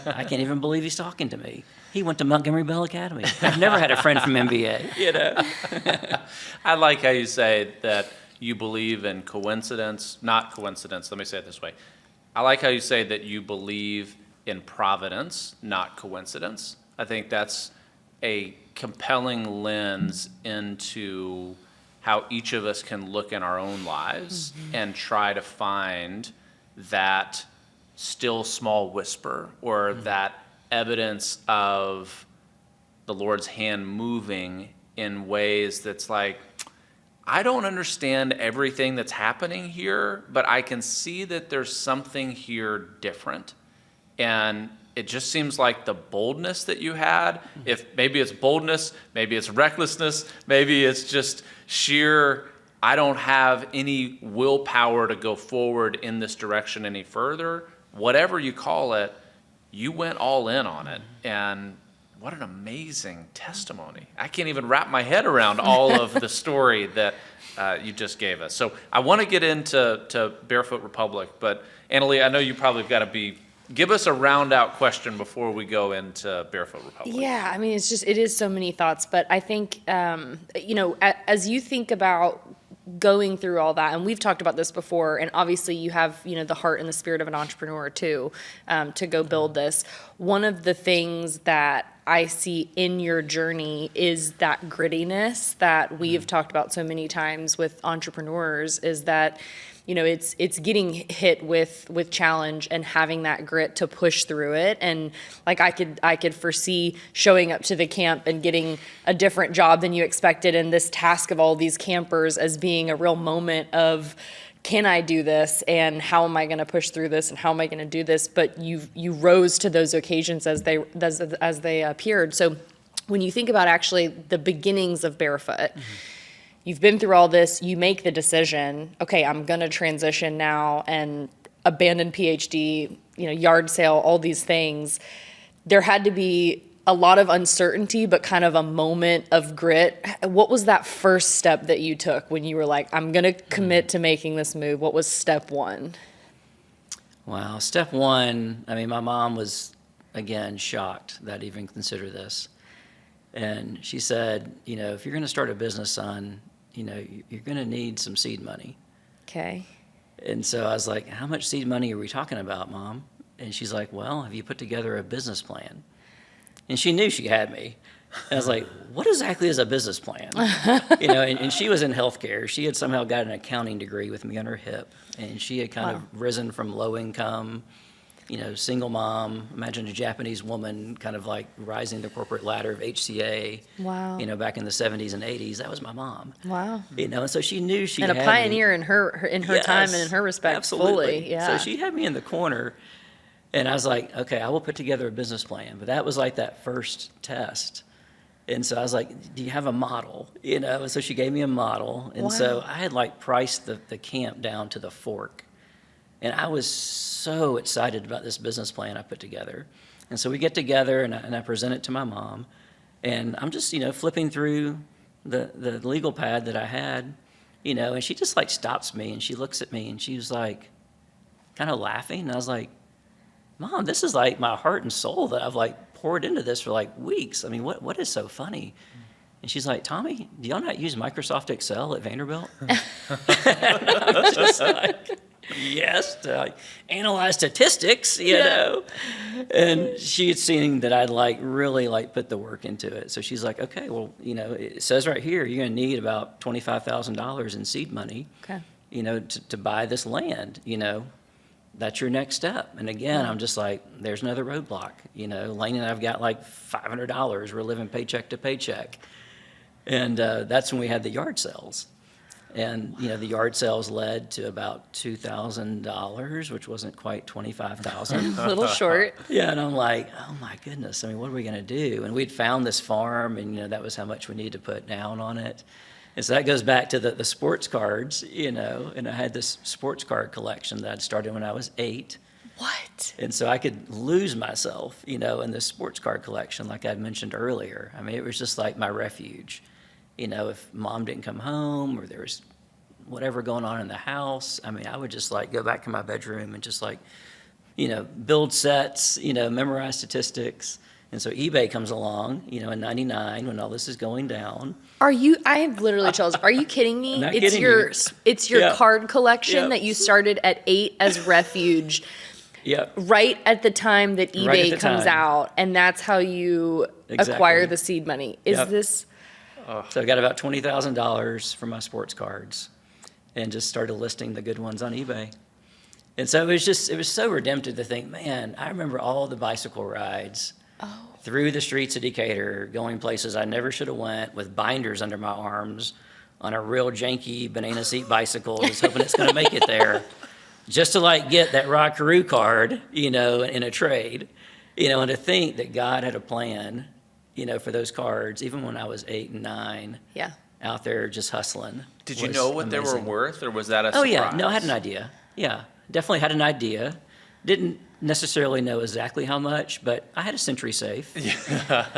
I can't even believe he's talking to me. He went to Montgomery Bell Academy. I've never had a friend from MBA, I like how you say that you believe in coincidence, not coincidence. Let me say it this way. I like how you say that you believe in providence, not coincidence. I think that's a compelling lens into how each of us can look in our own lives and try to find that still small whisper or that evidence of the Lord's hand moving in ways that's like, I don't understand everything that's happening here, but I can see that there's something here different. And it just seems like the boldness that you had, if maybe it's boldness, maybe it's recklessness, maybe it's just sheer, I don't have any willpower to go forward in this direction any further. Whatever you call it, you went all in on it. And what an amazing testimony. I can't even wrap my head around all of the story that you just gave us. So I want to get into Barefoot Republic, but Annalee, I know you probably got to give us a round out question before we go into Barefoot Republic. Yeah, I mean, it is so many thoughts, but I think, as you think about going through all that, and we've talked about this before, and obviously you have, the heart and the spirit of an entrepreneur too, to go build this. One of the things that I see in your journey is that grittiness that we've talked about so many times with entrepreneurs, is that it's getting hit with challenge and having that grit to push through it. And like I could foresee showing up to the camp and getting a different job than you expected, and this task of all these campers as being a real moment of, can I do this, and how am I going to push through this, and how am I going to do this? But you rose to those occasions as they appeared. So when you think about actually the beginnings of Barefoot, you've been through all this, you make the decision, okay, I'm going to transition now and abandon PhD, yard sale, all these things. There had to be a lot of uncertainty, but kind of a moment of grit. What was that first step that you took when you were like, I'm going to commit to making this move? What was step one? Wow. Step one, I mean, my mom was, again, shocked that I'd even consider this. And she said, if you're going to start a business, son, you're going to need some seed money. Okay. And so I was like, how much seed money are we talking about, Mom? And she's like, well, have you put together a business plan? And she knew she had me. And I was like, what exactly is a business plan? And she was in healthcare. She had somehow got an accounting degree with me on her hip. And she had kind of risen from low income, single mom. Imagine a Japanese woman kind of like rising the corporate ladder of HCA. Wow. Back in the 70s and 80s. That was my mom. Wow. And so she knew she and had a pioneer me. in her Yes, time and in her respect. absolutely. Fully. Yeah. So she had me in the corner. And I was like, okay, I will put together a business plan. But that was like that first test. And so I was like, do you have a model? And so she gave me a model. And so I had like priced the camp down to the fork. And I was so excited about this business plan I put together. And so we get together and I present it to my mom. And I'm just, flipping through the legal pad that I had, and she just like stops me and she looks at me and she was like kind of laughing. And I was like, Mom, this is like my heart and soul that I've like poured into this for like weeks. I mean, what is so funny? And she's like, Tommy, do y'all not use Microsoft Excel at Vanderbilt? I was just like, yes, to like analyze statistics, know. And she had seen that I'd like really like put the work into it. So she's like, okay, well, it says right here, you're going to need about $25,000 in seed money, Okay. To buy this land, That's your next step. And again, I'm just like, there's another roadblock. Lane and I've got like $500. We're living paycheck to paycheck. And that's when we had the yard sales. And, the yard sales led to about $2,000, which wasn't quite $25,000. A little short. Yeah, and I'm like, oh my goodness, what are we gonna do? And we'd found this farm, and, that was how much we needed to put down on it. And so that goes back to the sports cards, and I had this sports card collection that I'd started when I was 8. What? And so I could lose myself, in this sports card collection, like I'd mentioned earlier. It was just like my refuge. If mom didn't come home or there was whatever going on in the house, I would just like go back to my bedroom and just like, build sets, memorize statistics. And so eBay comes along, in '99 when all this is going down. I have literally chills. Are you kidding me? Not It's kidding your you. it's your Yeah. card collection Yeah. that you started at 8 as refuge. Yep. Right at the time that Right eBay at the comes time. out, and that's how you Exactly. acquire the seed money. Is Yep. this? So I got about $20,000 for my sports cards and just started listing the good ones on eBay. And so it was so redemptive to think, man, I remember all the bicycle rides through the streets of Decatur, going places I never should have went with binders under my arms on a real janky banana seat bicycle, just hoping it's gonna make it there, just to like get that Rockaroo card, in a trade, and to think that God had a plan, for those cards, even when I was 8 and 9, Yeah. out there just hustling. Did you was know what they were amazing. worth, or was that a Oh, surprise? yeah. No, I had an idea. Yeah, definitely had an idea. Didn't necessarily know exactly how much, but I had a Century safe.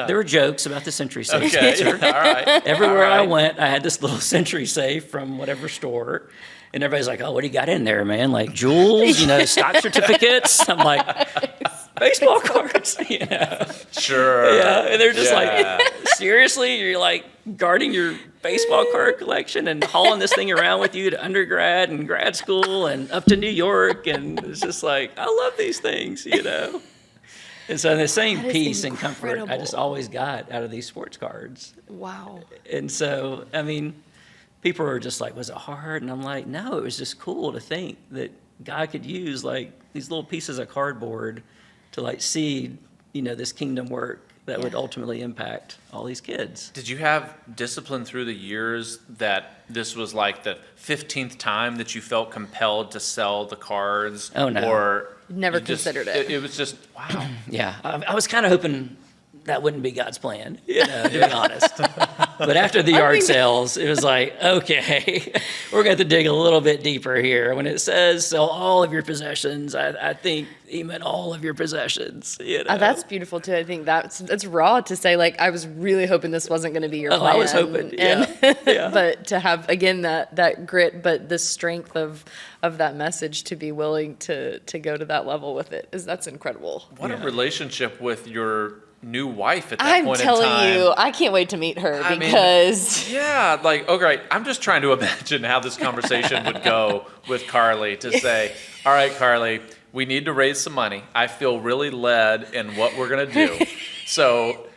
There were jokes about the Century safe. Okay, all right. Everywhere all I right. went, I had this little Century safe from whatever store. And everybody's like, oh, what do you got in there, man? Like jewels, stock certificates? I'm like, baseball cards, Sure. Yeah, and they're just Yeah. like, seriously? You're like guarding your baseball card collection and hauling this thing around with you to undergrad and grad school and up to New York. And it's just like, I love these things, And so the same That is peace and comfort I just incredible. always got out of these sports cards. Wow. And so, people are just like, was it hard? And I'm like, no, it was just cool to think that God could use like these little pieces of cardboard to like seed, this kingdom work that would Yeah. ultimately impact all these kids. Did you have discipline through the years that this was like the 15th time that you felt compelled to sell the cards? Oh, no. Or Never you just- considered it. It was just, wow. Yeah, I was kind of hoping that wouldn't be God's plan, to be honest. But after the yard think that- sales, it was like, okay, we're going to have to dig a little bit deeper here. When it says sell all of your possessions, I think he meant all of your possessions. That's beautiful too. I think that's raw to say. Like, I was really hoping this wasn't going to be your Oh, plan. I was hoping, yeah. And, Yeah. but to have again that grit, but the strength of that message to be willing to go to that level with it that's incredible. What a relationship with your new wife at that I'm point in telling time. you, I can't wait to meet her I mean, because Yeah, like, okay, I'm just trying to imagine how this conversation would go with Carly to say, all right, Carly, we need to raise some money. I feel really led in what we're going to do. So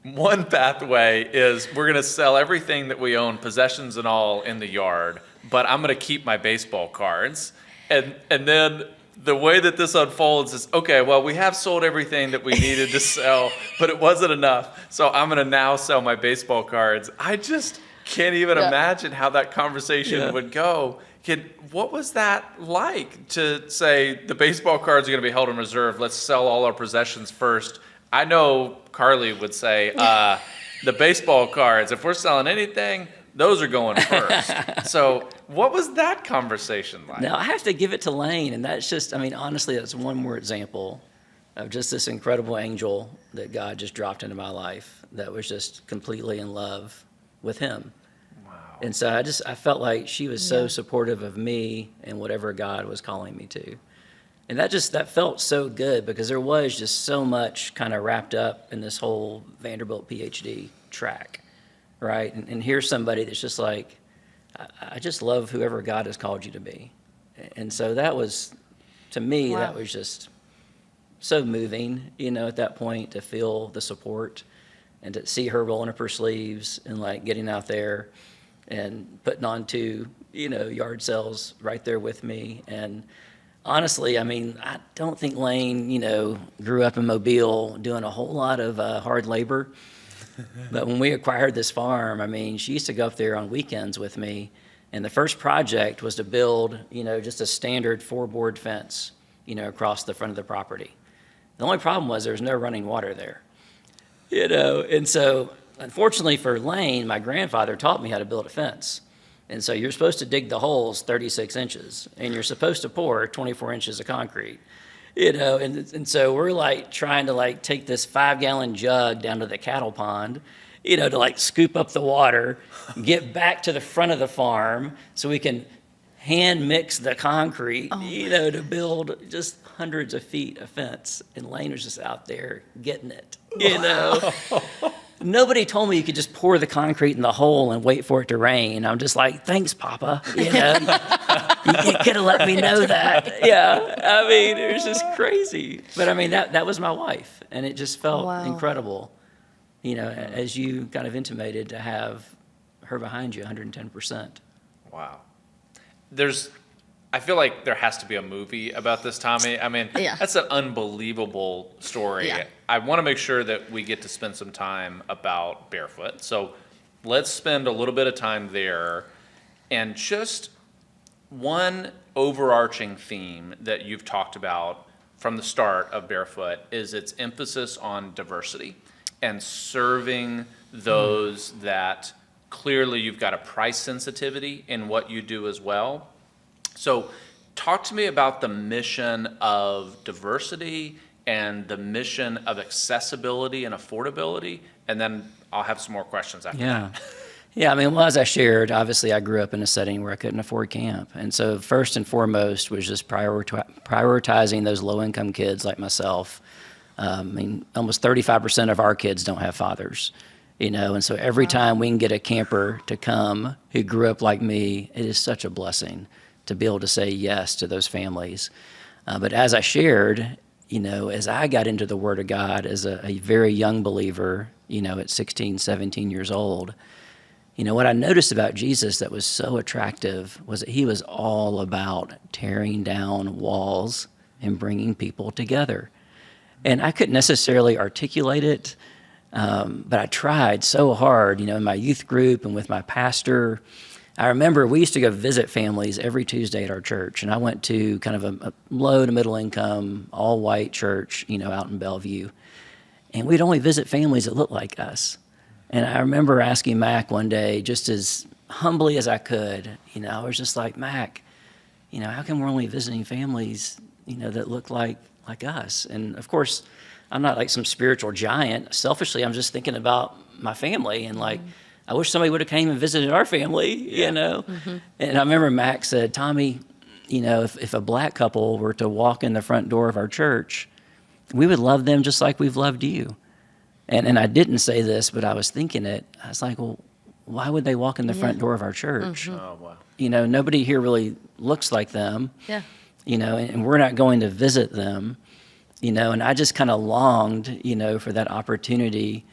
one pathway is we're going to sell everything that we own, possessions and all, in the yard, but I'm going to keep my baseball cards. And then the way that this unfolds is, okay, well, we have sold everything that we needed to sell, but it wasn't enough. So I'm going to now sell my baseball cards. I just can't even Yeah. imagine how that conversation Yeah. would go. What was that like to say the baseball cards are going to be held in reserve? Let's sell all our possessions first. I know Carly would say, the baseball cards, if we're selling anything, those are going first. So what was that conversation like? Now, I have to give it to Lane, and that's just, honestly, that's one more example of just this incredible angel that God just dropped into my life that was just completely in love with him. Wow. And so I felt like she was so supportive of me and whatever God was calling me to. And that felt so good because there was just so much kind of wrapped up in this whole Vanderbilt PhD track, right? And here's somebody that's just like, I just love whoever God has called you to be. And so that was, to me, Wow. that was just so moving, at that point, to feel the support and to see her rolling up her sleeves and like getting out there and putting on 2, yard sales right there with me. And honestly, I don't think Lane, grew up in Mobile doing a whole lot of hard labor. But when we acquired this farm, she used to go up there on weekends with me And the first project was to build, just a standard 4-board fence, across the front of the property. The only problem was there was no running water there, and so unfortunately for Lane, my grandfather taught me how to build a fence. And so you're supposed to dig the holes 36 inches, and you're supposed to pour 24 inches of concrete, and so we're like trying to like take this 5-gallon jug down to the cattle pond, to like scoop up the water, get back to the front of the farm so we can hand mix the concrete, to build just hundreds of feet of fence. And Lane was just out there getting it, Nobody told me you could just pour the concrete in the hole and wait for it to rain. I'm just like, thanks, Papa. You could have let me know that. Yeah, I mean, it was just crazy. But I mean, that was my wife, and it just felt incredible, as you kind of intimated, to have her behind you 110%. Wow. I feel like there has to be a movie about this, Tommy. I mean, that's an unbelievable story. Yeah. I want to make sure that we get to spend some time about Barefoot. So let's spend a little bit of time there. And just one overarching theme that you've talked about from the start of Barefoot is its emphasis on diversity and serving those that clearly you've got a price sensitivity in what you do as well. So talk to me about the mission of diversity and the mission of accessibility and affordability, and then I'll have some more questions after that. Yeah, I mean, well, as I shared, obviously I grew up in a setting where I couldn't afford camp. And so first and foremost was just prioritizing those low-income kids like myself. I mean, almost 35% of our kids don't have fathers, and so every time we can get a camper to come who grew up like me, it is such a blessing to be able to say yes to those families. But as I shared, as I got into the Word of God as a very young believer, at 16, 17 years old, what I noticed about Jesus that was so attractive was that he was all about tearing down walls and bringing people together. And I couldn't necessarily articulate it, but I tried so hard, in my youth group and with my pastor. I remember we used to go visit families every Tuesday at our church, and I went to kind of a low to middle income, all white church, out in Bellevue. And we'd only visit families that looked like us. And I remember asking Mac one day, just as humbly as I could, I was just like, Mac, how come we're only visiting families, that look like us? And of course, I'm not like some spiritual giant. Selfishly, I'm just thinking about my family and like, I wish somebody would have came and visited our family, Mm-hmm. And I remember Mac said, Tommy, if a black couple were to walk in the front door of our church, we would love them just like we've loved you. And I didn't say this, but I was thinking it. I was like, well, why would they walk in the front door of our church? Mm-hmm. Oh, wow. Nobody here really looks like them. Yeah. And we're not going to visit them, and I just kind of longed, for that opportunity,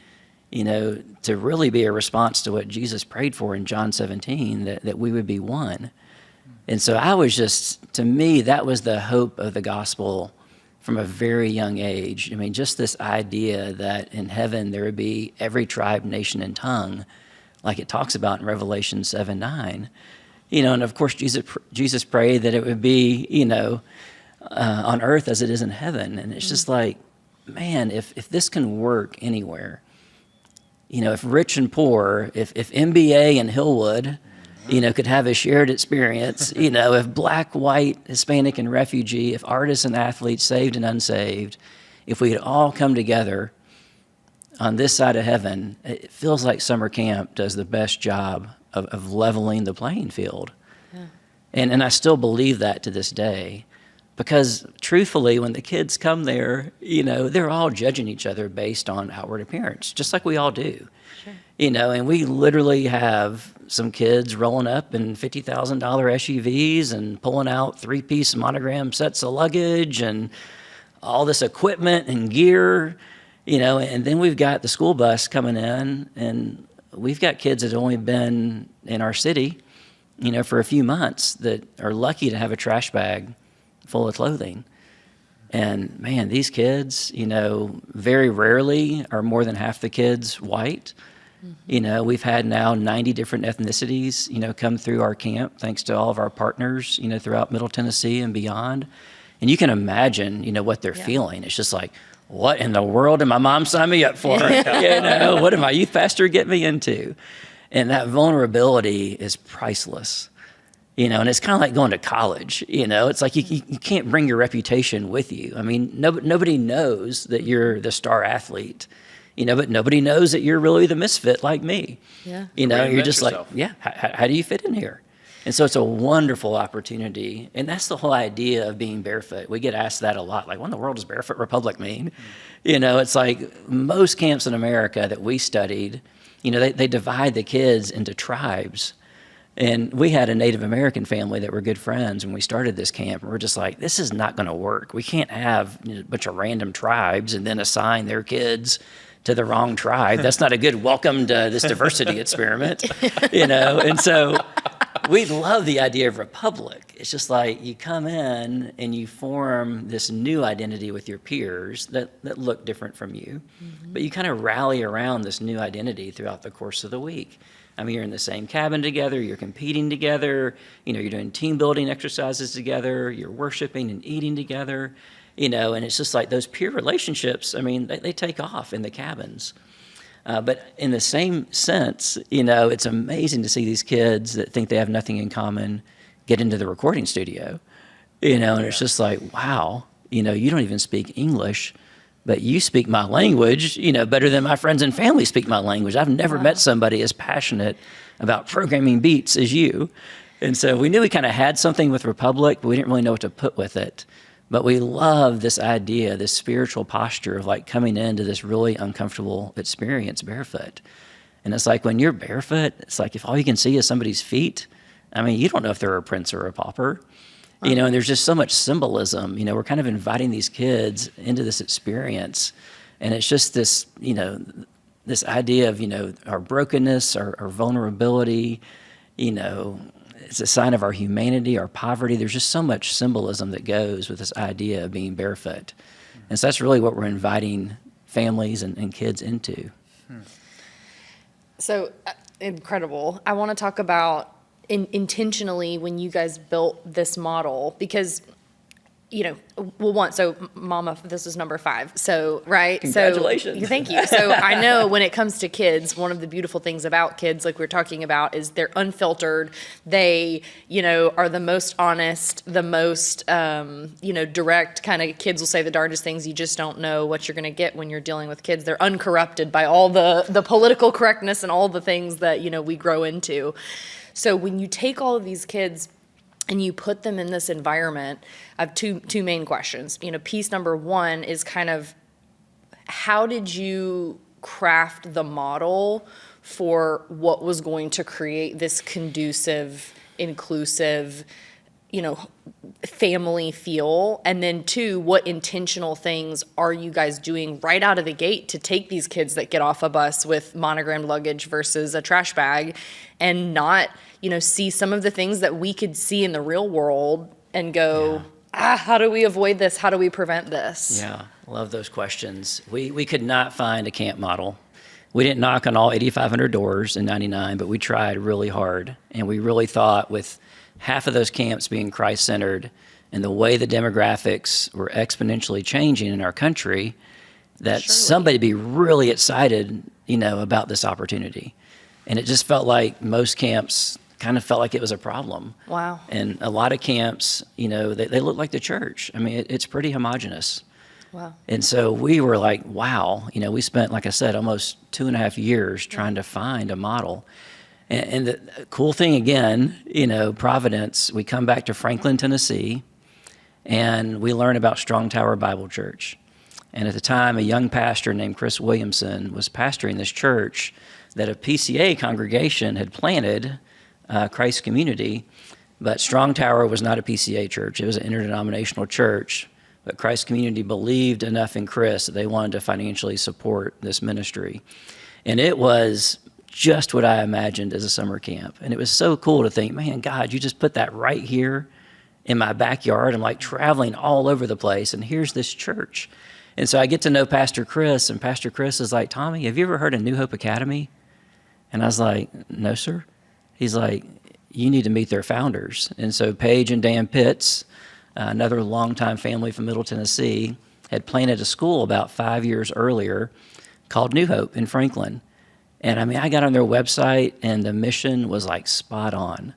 to really be a response to what Jesus prayed for in John 17, that we would be one. And so I was just, to me, that was the hope of the gospel from a very young age. I mean, just this idea that in heaven there would be every tribe, nation, and tongue, like it talks about in Revelation 7:9. And of course, Jesus prayed that it would be, on earth as it is in heaven. And it's just like, man, if this can work anywhere, if rich and poor, if MBA and Hillwood, could have a shared experience, if black, white, Hispanic, and refugee, if artists and athletes, saved and unsaved, if we could all come together on this side of heaven, it feels like summer camp does the best job of leveling the playing field. Yeah. And I still believe that to this day. Because truthfully, when the kids come there, they're all judging each other based on outward appearance, just like we all do. Sure. And we literally have some kids rolling up in $50,000 SUVs and pulling out 3-piece monogram sets of luggage and all this equipment and gear, and then we've got the school bus coming in, and we've got kids that have only been in our city, for a few months that are lucky to have a trash bag full of clothing. And man, these kids, very rarely are more than half the kids white. You know, we've had now 90 different ethnicities, you know, come through our camp, thanks to all of our partners, you know, throughout Middle Tennessee and beyond. And you can imagine, you know, what they're feeling. It's just like, what in the world did my mom sign me up for? You know, what did my youth pastor get me into? And that vulnerability is priceless. You know, and it's kind of like going to college, you know, it's like you can't bring your reputation with you. I mean, nobody knows that you're the star athlete, you know, but nobody knows that you're really the misfit like me. Yeah. You know, you're Reinvent just yourself. like, yeah, how do you fit in here? And so it's a wonderful opportunity. And that's the whole idea of being barefoot. We get asked that a lot, like, what in the world does Barefoot Republic mean? You know, it's like most camps in America that we studied, you know, they divide the kids into tribes. And we had a Native American family that were good friends when we started this camp. And we're just like, this is not going to work. We can't have a bunch of random tribes and then assign their kids to the wrong tribe. That's not a good welcome to this diversity experiment, you know? And so we love the idea of republic. It's just like you come in and you form this new identity with your peers that look different from you, but you kind of rally around this new identity throughout the course of the week. I mean, you're in the same cabin together, you're competing together, you know, you're doing team building exercises together, you're worshiping and eating together, you know, and it's just like those peer relationships, I mean, they take off in the cabins. But in the same sense, you know, it's amazing to see these kids that think they have nothing in common get into the recording studio, you know, and it's just like, wow, you know, you don't even speak English, but you speak my language, you know, better than my friends and family speak my language. I've never met somebody as passionate about programming beats as you. And so we knew we kind of had something with Republic, but we didn't really know what to put with it. But we love this idea, this spiritual posture of like coming into this really uncomfortable experience barefoot. And it's like when you're barefoot, it's like if all you can see is somebody's feet, I mean, you don't know if they're a prince or a pauper. You know, and there's just so much symbolism. You know, we're kind of inviting these kids into this experience. And it's just this, you know, this idea of, you know, our brokenness, our vulnerability, you know, it's a sign of our humanity, our poverty. There's just so much symbolism that goes with this idea of being barefoot. And so that's really what we're inviting families and kids into. So incredible. I want to talk about intentionally when you guys built this model, because, you know, well, one, so Mama, this is number 5. So, right. Congratulations. So, thank you. So I know when it comes to kids, one of the beautiful things about kids, like we we're talking about, is they're unfiltered. They, you know, are the most honest, the most, you know, direct kind of. Kids will say the darndest things. You just don't know what you're going to get when you're dealing with kids. They're uncorrupted by all the political correctness and all the things that, you know, we grow into. So when you take all of these kids and you put them in this environment, I have two main questions. You know, piece number 1 is kind of how did you craft the model for what was going to create this conducive, inclusive, you know, family feel? And then 2, what intentional things are you guys doing right out of the gate to take these kids that get off a bus with monogrammed luggage versus a trash bag and not, you know, see some of the things that we could see in the real world and go, how do we avoid this? How do we prevent this? Yeah, love those questions. We could not find a camp model. We didn't knock on all 8,500 doors in 99, but we tried really hard. And we really thought with half of those camps being Christ-centered and the way the demographics were exponentially changing in our country, that somebody be really excited, you know, about this opportunity. And it just felt like most camps kind of felt like it was a problem. Wow. And a lot of camps, you know, they look like the church. I mean, it's pretty homogenous. Wow. And so we were like, wow, you know, we spent, like I said, almost 2.5 years trying to find a model. And the cool thing again, you know, Providence, we come back to Franklin, Tennessee, and we learn about Strong Tower Bible Church. And at the time, a young pastor named Chris Williamson was pastoring this church that a PCA congregation had planted, Christ Community, but Strong Tower was not a PCA church. It was an interdenominational church, but Christ Community believed enough in Chris that they wanted to financially support this ministry. And it was just what I imagined as a summer camp. And it was so cool to think, man, God, you just put that right here in my backyard. I'm like traveling all over the place, and here's this church. And so I get to know Pastor Chris, and Pastor Chris is like, Tommy, have you ever heard of New Hope Academy? And I was like, no, sir. He's like, you need to meet their founders. And so Paige and Dan Pitts, another longtime family from Middle Tennessee, had planted a school about 5 years earlier called New Hope in Franklin. And I mean, I got on their website and the mission was like spot on.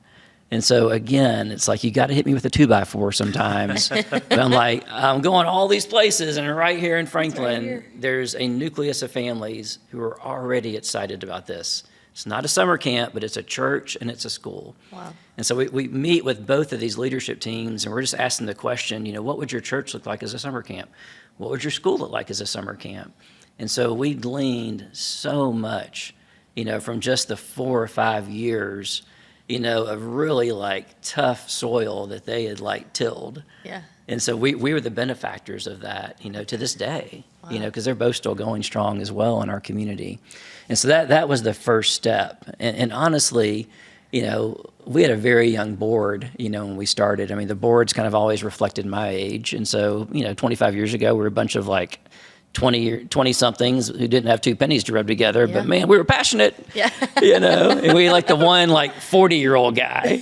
And so again, it's like you got to hit me with a 2x4 sometimes. But I'm like, I'm going all these places, and right here in Franklin, there's a nucleus of families who are already excited about this. It's not a summer camp, but it's a church and it's a school. Wow. And so we meet with both of these leadership teams, and we're just asking the question, what would your church look like as a summer camp? What would your school look like as a summer camp? And so we gleaned so much, from just the 4 or 5 years, of really like tough soil that they had like tilled. Yeah. And so we were the benefactors of that, to this day, because they're both still going strong as well in our community. And so that was the first step. And honestly, we had a very young board, when we started. I mean, the board's kind of always reflected my age. And so, 25 years ago, we were a bunch of like 20-somethings who didn't have 2 pennies to rub together. Yeah. But man, we were passionate, yeah. And we like the one like 40-year-old guy,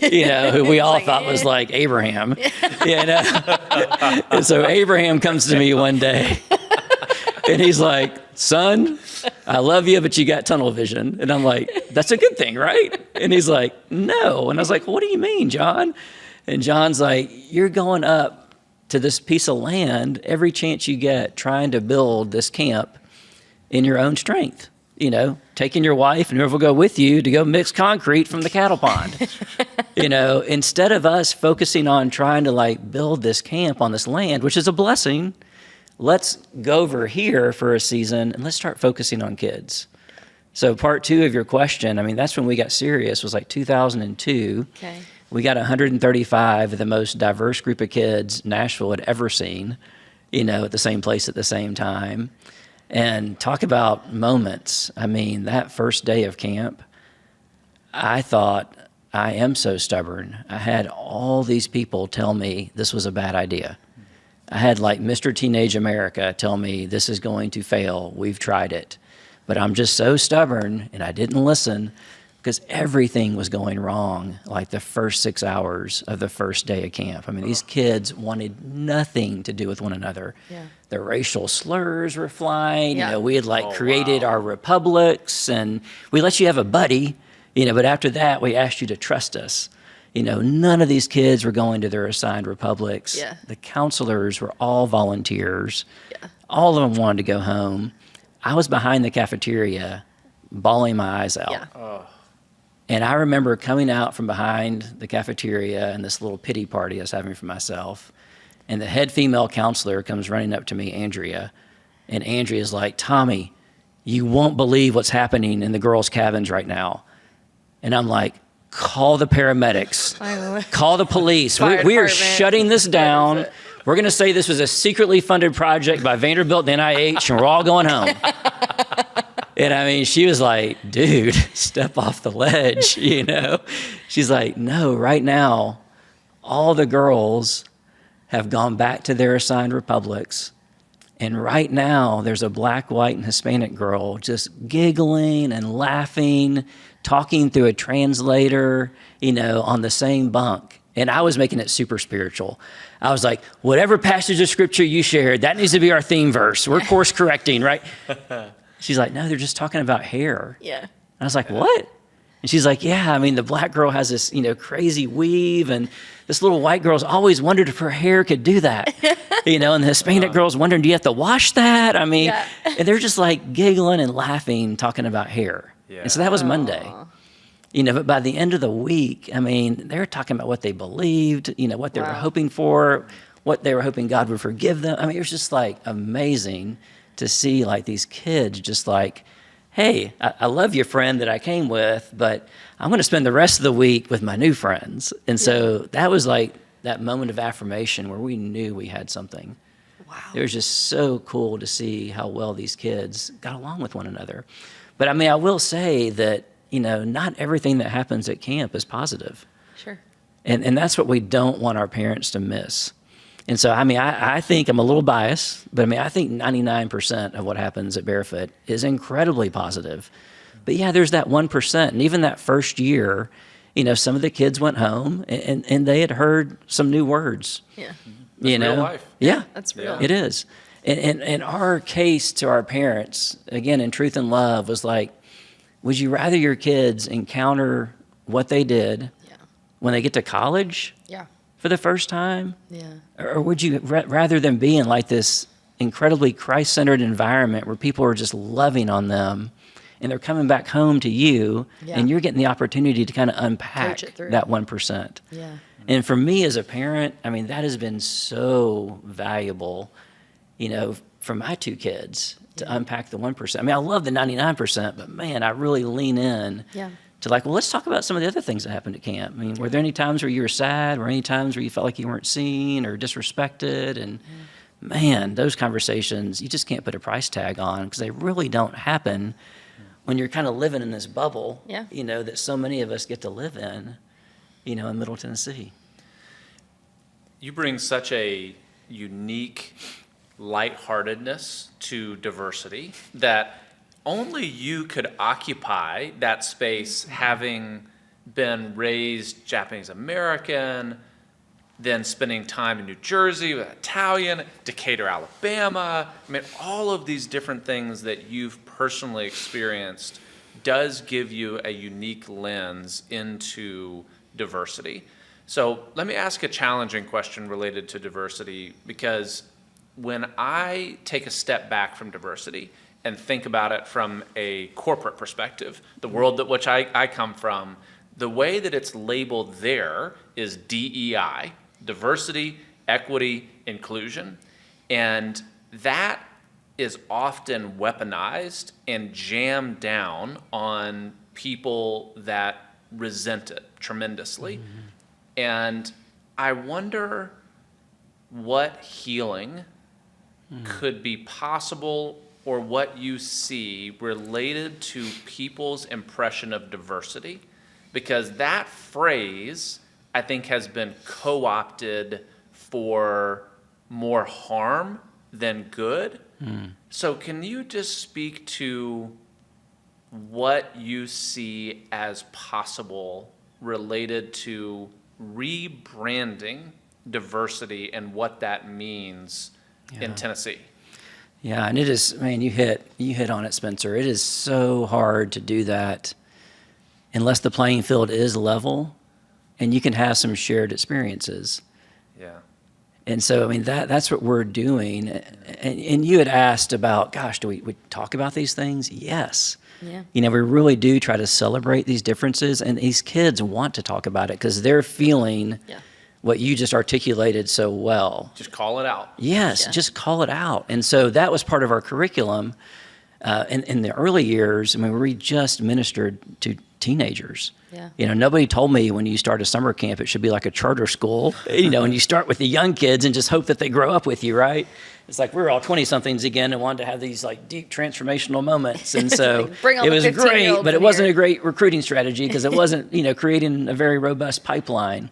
who we all thought was like Abraham, And so Abraham comes to me one day and he's like, son, I love you, but you got tunnel vision. And I'm like, that's a good thing, right? And he's like, no. And I was like, what do you mean, John? And John's like, you're going up to this piece of land every chance you get trying to build this camp in your own strength, taking your wife and whoever will go with you to go mix concrete from the cattle pond. Instead of us focusing on trying to like build this camp on this land, which is a blessing, let's go over here for a season and let's start focusing on kids. So part 2 of your question, I mean, that's when we got serious, was like 2002. Okay. We got 135 of the most diverse group of kids Nashville had ever seen, at the same place at the same time. And talk about moments. I mean, that first day of camp, I thought, I am so stubborn. I had all these people tell me this was a bad idea. I had like Mr. Teenage America tell me this is going to fail. We've tried it. But I'm just so stubborn, and I didn't listen because everything was going wrong like the first 6 hours of the first day of camp. I mean, these kids wanted nothing to do with one another. Yeah. The racial slurs were flying. Yeah. We had like created our republics, and we let you have a buddy, but after that, we asked you to trust us. None of these kids were going to their assigned republics. Yeah. The counselors were all volunteers. Yeah. All of them wanted to go home. I was behind the cafeteria, bawling my eyes out. Yeah. And I remember coming out from behind the cafeteria and this little pity party I was having for myself. And the head female counselor comes running up to me, Andrea. And Andrea's like, Tommy, you won't believe what's happening in the girls' cabins right now. And I'm like, call the paramedics, call the police. We are shutting this down. We're going to say this was a secretly funded project by Vanderbilt and NIH, and we're all going home. And I mean, she was like, dude, step off the ledge, She's like, no, right now, all the girls have gone back to their assigned republics. And right now, there's a Black, white, and Hispanic girl just giggling and laughing, talking through a translator, on the same bunk. And I was making it super spiritual. I was like, whatever passage of scripture you shared, that needs to be our theme verse. We're course correcting, right? She's like, no, they're just talking about hair. Yeah. And I was like, what? And she's like, yeah, I mean, the black girl has this, crazy weave, and this little white girl's always wondered if her hair could do that. And the Hispanic girl's wondering, do you have to wash that? I mean, Yeah. And they're just like giggling and laughing, talking about hair. Yeah. And so that was Monday. But by the end of the week, I mean, they were talking about what they believed, what they were hoping for, what they were hoping God would forgive them. I mean, it was just like amazing to see like these kids just like, hey, I love your friend that I came with, but I'm going to spend the rest of the week with my new friends. And so that was like that moment of affirmation where we knew we had something. Wow. It was just so cool to see how well these kids got along with one another. But I mean, I will say that, not everything that happens at camp is positive. Sure. And that's what we don't want our parents to miss. And so, I mean, I think I'm a little biased, but I mean, I think 99% of what happens at Barefoot is incredibly positive. But yeah, there's that 1%. And even that first year, some of the kids went home and they had heard some new words. Yeah. Real life. Yeah. That's real. It is. And our case to our parents, again, in truth and love, was like, would you rather your kids encounter what they did when they get to college for the first time? Yeah. Or would you rather them be in like this incredibly Christ-centered environment where people are just loving on them and they're coming back home to you and you're getting the opportunity to kind of unpack that 1%. Yeah. And for me as a parent, I mean, that has been so valuable, for my two kids to unpack the 1%. I mean, I love the 99%, but man, I really lean in to like, well, let's talk about some of the other things that happened at camp. I mean, were there any times where you were sad? Were any times where you felt like you weren't seen or disrespected? And man, those conversations, you just can't put a price tag on because they really don't happen when you're kind of living in this bubble, that so many of us get to live in Middle Tennessee. You bring such a unique lightheartedness to diversity that only you could occupy that space, having been raised Japanese American, then spending time in New Jersey with Italian, Decatur, Alabama. I mean, all of these different things that you've personally experienced does give you a unique lens into diversity. So let me ask a challenging question related to diversity, because when I take a step back from diversity and think about it from a corporate perspective, the world that which I come from, the way that it's labeled there is DEI, diversity, equity, inclusion. And that is often weaponized and jammed down on people that resent it tremendously. And I wonder what healing could be possible, or what you see related to people's impression of diversity, because that phrase, I think, has been co-opted for more harm than good. So can you just speak to what you see as possible related to rebranding diversity and what that means in Tennessee? Yeah, and it is, man, you hit on it, Spencer. It is so hard to do that unless the playing field is level and you can have some shared experiences. Yeah. And so, I mean, that's what we're doing. And you had asked about, gosh, do we talk about these things? Yes. Yeah. We really do try to celebrate these differences, and these kids want to talk about it because they're feeling what you just articulated so well. Just call it out. Yes, just call it out. And so that was part of our curriculum. In the early years, I mean, we just ministered to teenagers. Yeah. Nobody told me when you start a summer camp, it should be like a charter school, and you start with the young kids and just hope that they grow up with you, right? It's like we're all 20-somethings again and wanted to have these like deep transformational moments. And so Like, bring all it the was 15-year-olds great, but it in wasn't here. a great recruiting strategy because it wasn't, creating a very robust pipeline.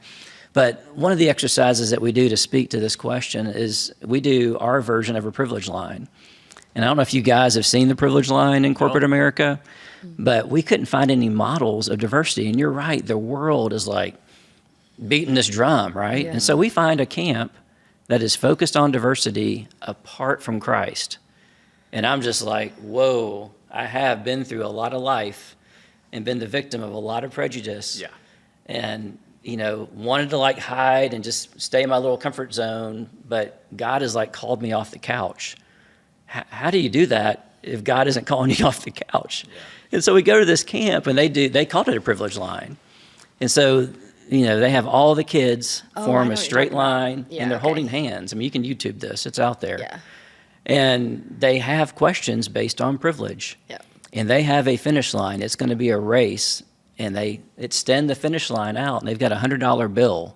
But one of the exercises that we do to speak to this question is we do our version of a privilege line. And I don't know if you guys have seen the privilege line in corporate America, but we couldn't find any models of diversity. And you're right, the world is like beating this drum, right? Yeah. And so we find a camp that is focused on diversity apart from Christ. And I'm just like, whoa, I have been through a lot of life and been the victim of a lot of prejudice. Yeah. And wanted to like hide and just stay in my little comfort zone, but God has like called me off the couch. How do you do that if God isn't calling you off the couch? Yeah. And so we go to this camp and they called it a privilege line. And so, they have all the kids form a straight line and they're holding hands. I mean, you can YouTube this, it's out there. Yeah. And they have questions based on privilege. Yeah. And they have a finish line. It's going to be a race. And they extend the finish line out, and they've got a $100 bill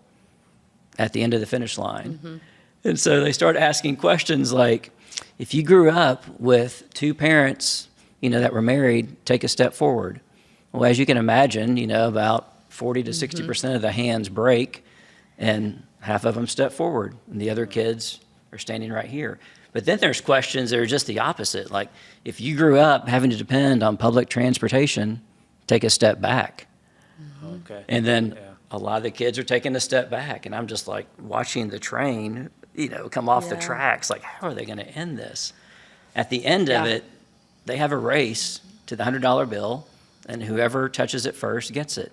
at the end of the finish line. And so they start asking questions like, if you grew up with two parents, that were married, take a step forward. Well, as you can imagine, about 40 to 60% of the hands break, and half of them step forward, and the other kids are standing right here. But then there's questions that are just the opposite. Like, if you grew up having to depend on public transportation, take a step back. Okay. And then Yeah. a lot of the kids are taking a step back, and I'm just like watching the train, come off the Yeah. tracks. Like, how are they going to end this? At the end of Yeah. it, they have a race to the $100 bill, and whoever touches it first gets it.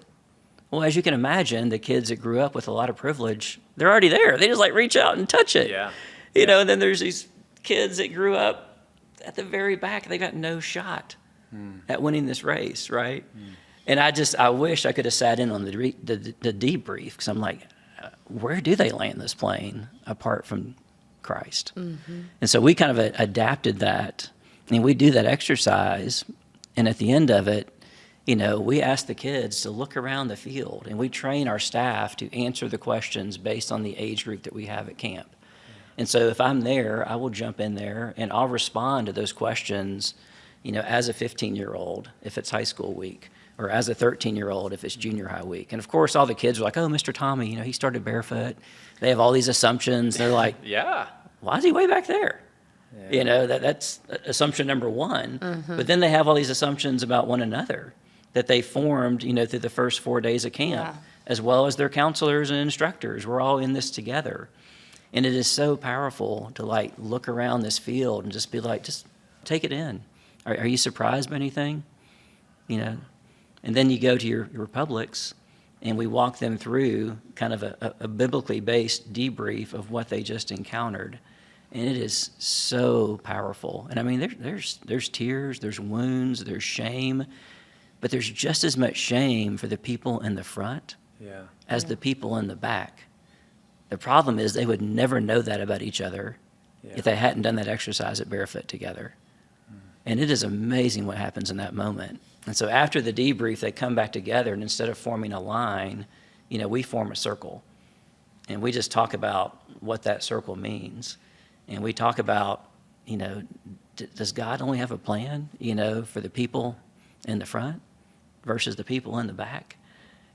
Well, as you can imagine, the kids that grew up with a lot of privilege, they're already there. They just like reach out and touch it. Yeah. And then there's these kids that grew up at the very back. They got no shot at winning this race, right? And I wish I could have sat in on the debrief, because I'm like, where do they land this plane apart from Christ? And so we kind of adapted that, and we do that exercise. And at the end of it, we ask the kids to look around the field, and we train our staff to answer the questions based on the age group that we have at camp. And so if I'm there, I will jump in there and I'll respond to those questions, as a 15-year-old, if it's high school week, or as a 13-year-old, if it's junior high week. And of course, all the kids are like, oh, Mr. Tommy, he started barefoot. They have all these assumptions. They're like, Yeah. why is he way back there? That's assumption number one. But then they have all these assumptions about one another that they formed, through the first 4 days of camp, as well as their counselors and instructors. We're all in this together. And it is so powerful to look around this field and just be like, just take it in. Are you surprised by anything? And then you go to your Republics, and we walk them through kind of a biblically based debrief of what they just encountered. And it is so powerful. And I mean, there's tears, there's wounds, there's shame, but there's just as much shame for the people in the front as the people in the back. The problem is they would never know that about each other if they hadn't done that exercise at Barefoot together. And it is amazing what happens in that moment. And so after the debrief, they come back together, and instead of forming a line, we form a circle. And we just talk about what that circle means. And we talk about, does God only have a plan, for the people in the front versus the people in the back?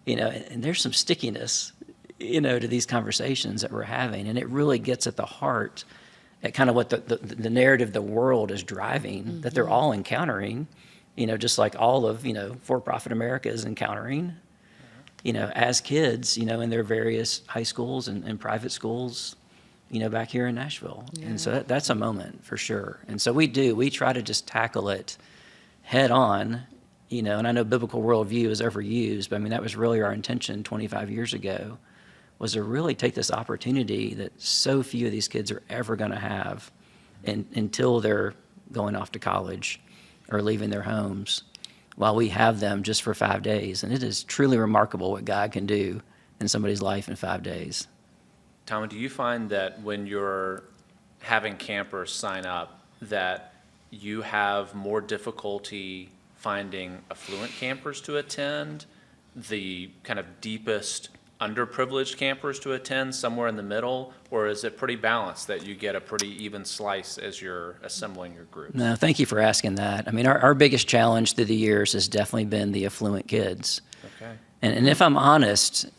And there's some stickiness, to these conversations that we're having. And it really gets at the heart at kind of what the narrative the world is driving, that they're all encountering, just like all of, for-profit America is encountering, as kids, in their various high schools and private schools, back here in Nashville. And so that's a moment for sure. And so we try to just tackle it head on, and I know biblical worldview is overused, but I mean, that was really our intention 25 years ago, was to really take this opportunity that so few of these kids are ever going to have until they're going off to college or leaving their homes, while we have them just for 5 days. And it is truly remarkable what God can do in somebody's life in 5 days. Tommy, do you find that when you're having campers sign up, that you have more difficulty finding affluent campers to attend, the kind of deepest underprivileged campers to attend, somewhere in the middle, or is it pretty balanced that you get a pretty even slice as you're assembling your groups? No, thank you for asking that. I mean, our biggest challenge through the years has definitely been the affluent kids. Okay. And if I'm honest,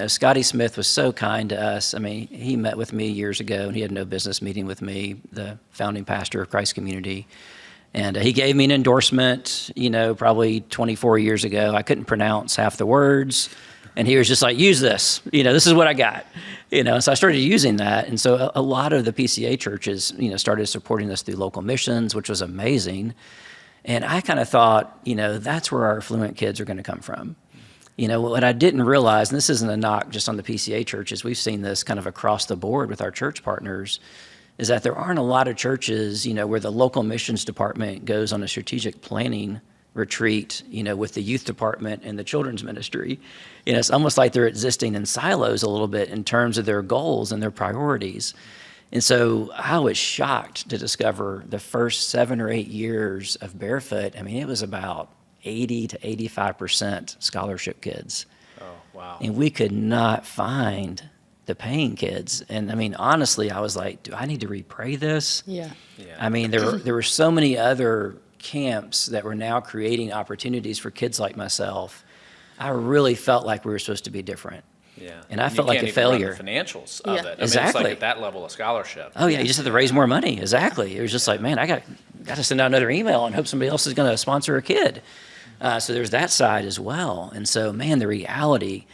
Scotty Smith was so kind to us. I mean, he met with me years ago, and he had no business meeting with me, the founding pastor of Christ Community. And he gave me an endorsement, probably 24 years ago. I couldn't pronounce half the words. And he was just like, use this, this is what I got, So I started using that. And so a lot of the PCA churches, started supporting us through local missions, which was amazing. And I kind of thought, that's where our affluent kids are going to come from. What I didn't realize, and this isn't a knock just on the PCA churches, we've seen this kind of across the board with our church partners, is that there aren't a lot of churches, where the local missions department goes on a strategic planning retreat, with the youth department and the children's ministry. It's almost like they're existing in silos a little bit in terms of their goals and their priorities. And so I was shocked to discover the first 7 or 8 years of Barefoot, it was about 80 to 85% scholarship kids. Oh, wow. And we could not find the paying kids. And honestly, I was like, do I need to re-pray this? Yeah. There were so many other camps that were now creating opportunities for kids like myself. I really felt like we were supposed to be different. Yeah. And I felt You like can't a even run failure. the financials of Yeah. it. I mean, it's Exactly. like at that level of scholarship. Oh yeah, you just have to raise more money. Exactly. It was just like, man, I got to send out another email and hope somebody else is going to sponsor a kid. So there's that side as well. And so, man, the reality,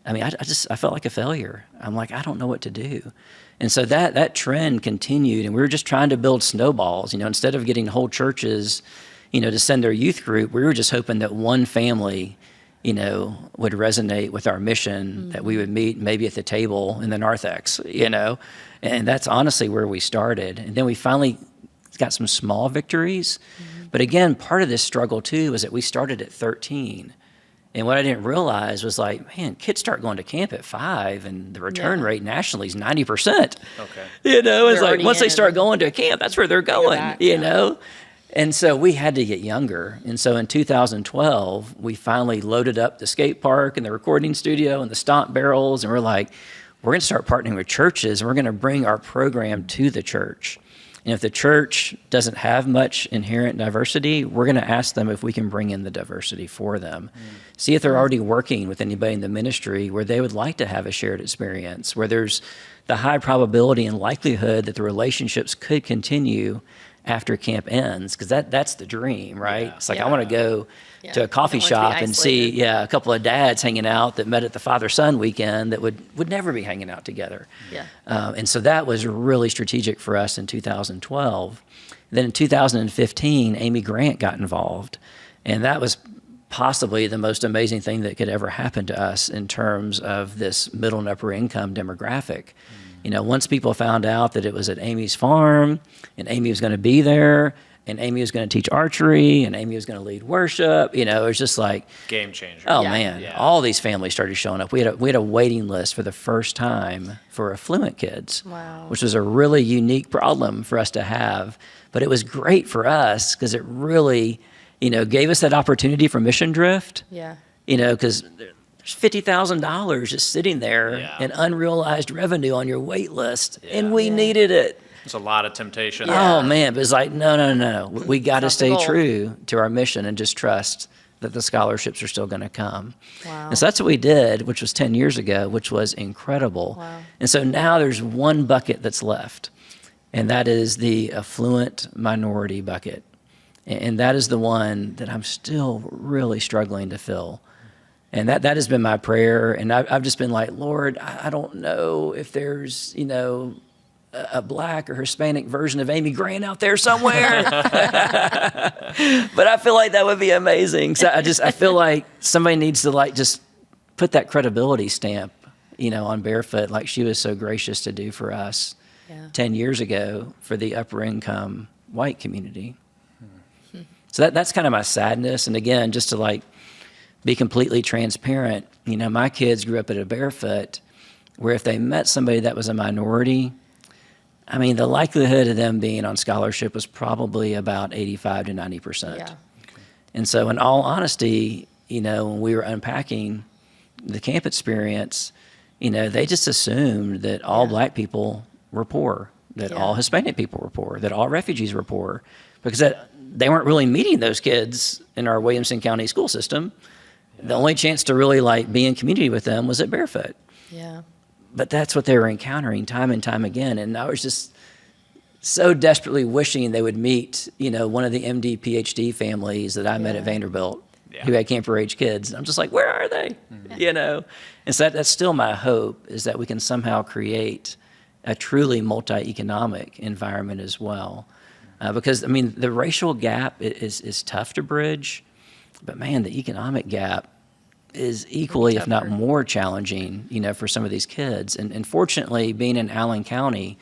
I mean, I felt like a failure. I'm like, I don't know what to do. And so that trend continued, and we were just trying to build snowballs. Instead of getting whole churches, to send their youth group, we were just hoping that one family, would resonate with our mission, that we would meet maybe at the table in the narthex, and that's honestly where we started. And then we finally got some small victories. But again, part of this struggle too was that we started at 13. And what I didn't realize was like, man, kids start going to camp at 5 and the return Yeah. rate nationally is 90%. Okay. It's They're like already once they in. start going to camp, that's where they're going, back, you yeah. know? And so we had to get younger. And so in 2012, we finally loaded up the skate park and the recording studio and the stomp barrels. And we're like, we're going to start partnering with churches, and we're going to bring our program to the church. And if the church doesn't have much inherent diversity, we're going to ask them if we can bring in the diversity for them. See if they're already working with anybody in the ministry where they would like to have a shared experience, where there's the high probability and likelihood that the relationships could continue after camp ends, because that's the dream, right? Yeah. It's like, Yeah. I want to go Yeah. to a coffee You don't want to be shop and see, isolated. a couple of dads hanging out that met at the father-son weekend that would never be hanging out together. Yeah. And so that was really strategic for us in 2012. Then in 2015, Amy Grant got involved, and that was possibly the most amazing thing that could ever happen to us in terms of this middle and upper income demographic. Once people found out that it was at Amy's farm, and Amy was going to be there, and Amy was going to teach archery, and Amy was going to lead worship, it was just like, Game changer. oh Yeah. man, Yeah. all these families started showing up. We had a waiting list for the first time for affluent kids, Wow. which was a really unique problem for us to have. But it was great for us because it really, gave us that opportunity for mission drift. Yeah. Because there's $50,000 just sitting there Yeah. in unrealized revenue on your wait list, and we Yeah. needed it. It's a lot of temptation. Oh man, but it's like, no. We got to not the stay goal. true to our mission and just trust that the scholarships are still going to come. Wow. And so that's what we did, which was 10 years ago, which was incredible. Wow. And so now there's one bucket that's left, and that is the affluent minority bucket. And that is the one that I'm still really struggling to fill. And that has been my prayer. And I've just been like, Lord, I don't know if there's, a Black or Hispanic version of Amy Grant out there somewhere. But I feel like that would be amazing. So I feel like somebody needs to just put that credibility stamp, on Barefoot, like she was so gracious to do for us Yeah. 10 years ago for the upper income white community. So that's kind of my sadness. And again, just to be completely transparent, my kids grew up at a Barefoot where if they met somebody that was a minority, I mean, the likelihood of them being on scholarship was probably about 85 to 90%. Yeah. And so in all honesty, when we were unpacking the camp experience, they just assumed that all Yeah. Black people were poor, that Yeah. all Hispanic people were poor, that all refugees were poor, because they weren't really meeting those kids in our Williamson County school system. The only chance to really be in community with them was at Barefoot. Yeah. But that's what they were encountering time and time again. And I was just so desperately wishing they would meet, one of the MD, PhD families that I met at Yeah. Vanderbilt Yeah. who had camper age kids. And I'm just like, where are they? And so that's still my hope, is that we can somehow create a truly multi-economic environment as well. Because, the racial gap is tough to bridge, but man, the economic gap is equally, if not tougher. more challenging, for some of these kids. And fortunately, being in Allen County,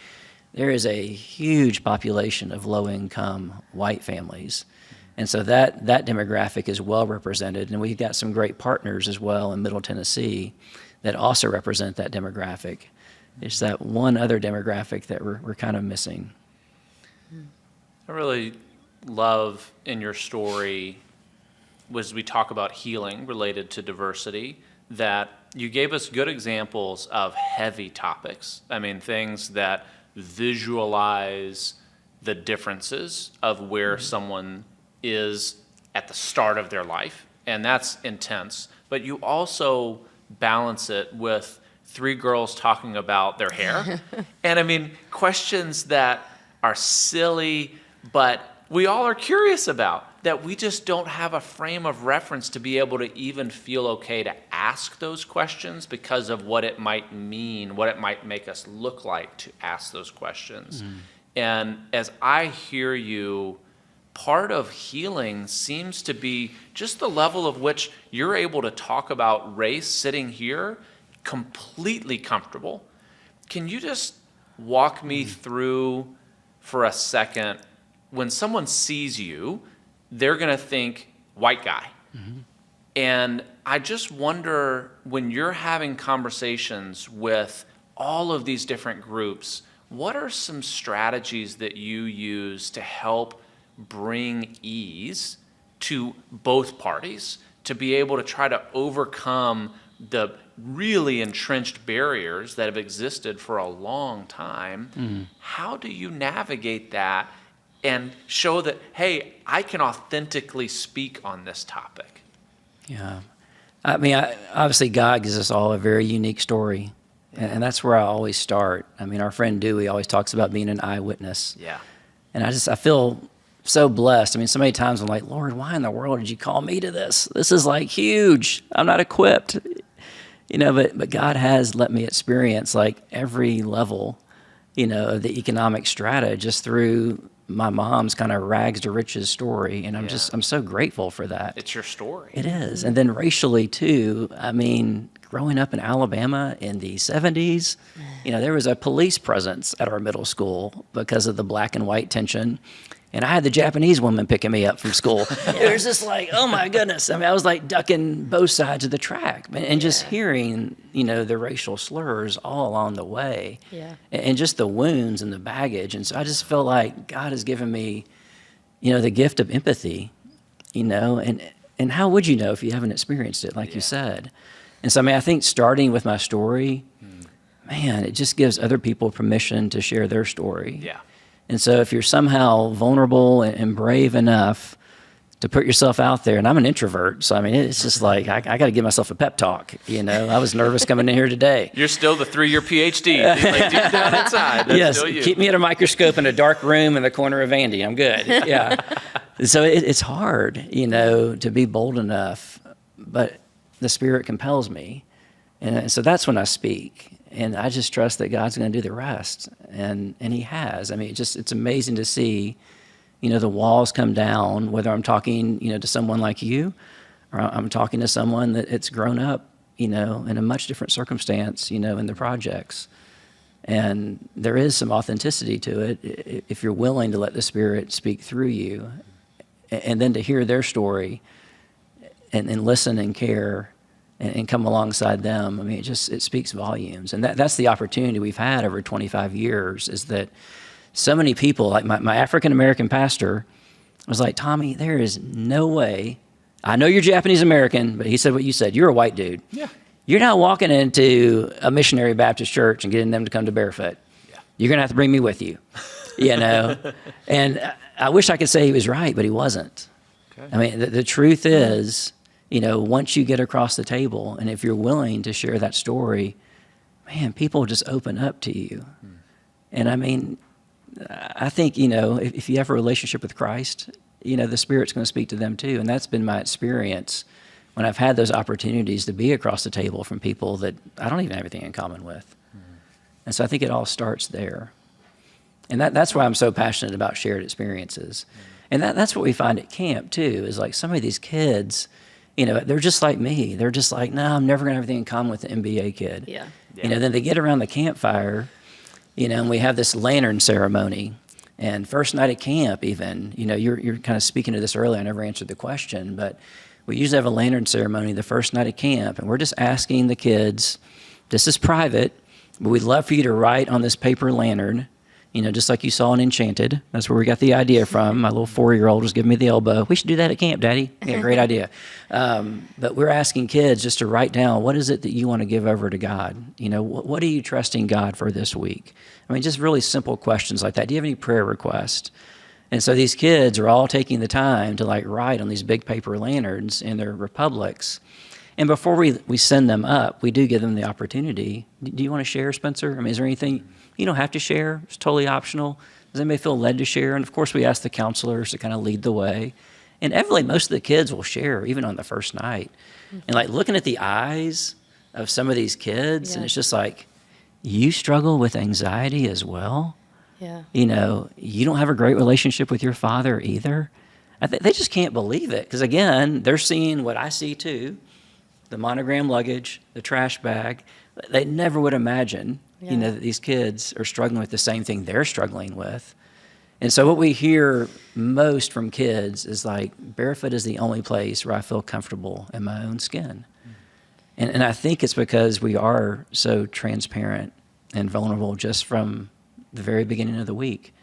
there is a huge population of low-income white families. And so that demographic is well represented. And we've got some great partners as well in Middle Tennessee that also represent that demographic. It's that one other demographic that we're kind of missing. I really love in your story was we talk about healing related to diversity, that you gave us good examples of heavy topics. Things that visualize the differences of where someone is at the start of their life, and that's intense. But you also balance it with three girls talking about their hair. And I mean, questions that are silly, but we all are curious about, that we just don't have a frame of reference to be able to even feel okay to ask those questions because of what it might mean, what it might make us look like to ask those questions. And as I hear you, part of healing seems to be just the level of which you're able to talk about race sitting here completely comfortable. Can you just walk me through for a second, when someone sees you, they're going to think white guy. And I just wonder, when you're having conversations with all of these different groups, what are some strategies that you use to help bring ease to both parties, to be able to try to overcome the really entrenched barriers that have existed for a long time? How do you navigate that and show that, hey, I can authentically speak on this topic? Yeah. I mean, obviously God gives us all a very unique story, and that's where I always start. I mean, our friend Dewey always talks about being an eyewitness. Yeah. And I feel so blessed. I mean, so many times I'm like, Lord, why in the world did you call me to this? This is like huge. I'm not equipped. But God has let me experience like every level, of the economic strata just through my mom's kind of rags to riches story. And I'm so grateful for that. It's your story. It is. And then racially too, I mean, growing up in Alabama in the 70s, there was a police presence at our middle school because of the black and white tension. And I had the Japanese woman picking me up from school. It was just like, oh my goodness. I mean, I was like ducking both sides of the track, and just hearing, the racial slurs all along the way, and just the wounds and the baggage. And so I just feel like God has given me, the gift of empathy, and how would you know if you haven't experienced it, like you said? And so, I mean, I think starting with my story, man, it just gives other people permission to share their story. Yeah. And so if you're somehow vulnerable and brave enough to put yourself out there, and I'm an introvert, so I mean, it's just like, I got to give myself a pep talk, I was nervous coming in here today. You're still the 3-year PhD, like deep down inside. That's yes, still you. Keep me at a microscope in a dark room in the corner of Andy, I'm good, yeah. So it's hard, to be bold enough, but the Spirit compels me. And so that's when I speak. And I just trust that God's going to do the rest. And He has. I mean, it's amazing to see, the walls come down, whether I'm talking, to someone like you, or I'm talking to someone that's grown up, in a much different circumstance, in the projects. And there is some authenticity to it if you're willing to let the Spirit speak through you, and then to hear their story and listen and care and come alongside them. I mean, it speaks volumes. And that's the opportunity we've had over 25 years, is that so many people, like my African-American pastor was like, Tommy, there is no way, I know you're Japanese-American, but he said what you said, you're a white dude. Yeah. You're not walking into a missionary Baptist church and getting them to come to Barefoot. Yeah. You're going to have to bring me with you, And I wish I could say he was right, but he wasn't. Okay. I mean, the truth is, once you get across the table, and if you're willing to share that story, man, people just open up to you. And I mean, I think, if you have a relationship with Christ, the Spirit's going to speak to them too. And that's been my experience when I've had those opportunities to be across the table from people that I don't even have anything in common with. And so I think it all starts there. And that's why I'm so passionate about shared experiences. And that's what we find at camp too, is like some of these kids, they're just like me. They're just like, no, I'm never going to have anything in common with the MBA kid. Yeah. Then they get around the campfire, and we have this lantern ceremony. And first night at camp even, you're kind of speaking to this earlier. I never answered the question, but we usually have a lantern ceremony the first night at camp. And we're just asking the kids, this is private, but we'd love for you to write on this paper lantern, just like you saw in Enchanted. That's where we got the idea from. My little 4-year-old was giving me the elbow. We should do that at camp, Daddy. Yeah, great idea. But we're asking kids just to write down, what is it that you want to give over to God? What are you trusting God for this week? I mean, just really simple questions like that. Do you have any prayer requests? And so these kids are all taking the time to write on these big paper lanterns in their republics. And before we send them up, we do give them the opportunity. Do you want to share, Spencer? I mean, is there anything you don't have to share? It's totally optional. Does anybody feel led to share? And of course, we ask the counselors to kind of lead the way. And evidently, most of the kids will share, even on the first night. And like looking at the eyes of some of these kids, and it's just like, you struggle with anxiety as well? Yeah. You know, you don't have a great relationship with your father either. They just can't believe it. Because again, they're seeing what I see too, the monogram luggage, the trash bag. They never would imagine, you know, that these kids are struggling with the same thing they're struggling with. And so what we hear most from kids is like, Barefoot is the only place where I feel comfortable in my own skin. And I think it's because we are so transparent and vulnerable just from the very beginning of the week.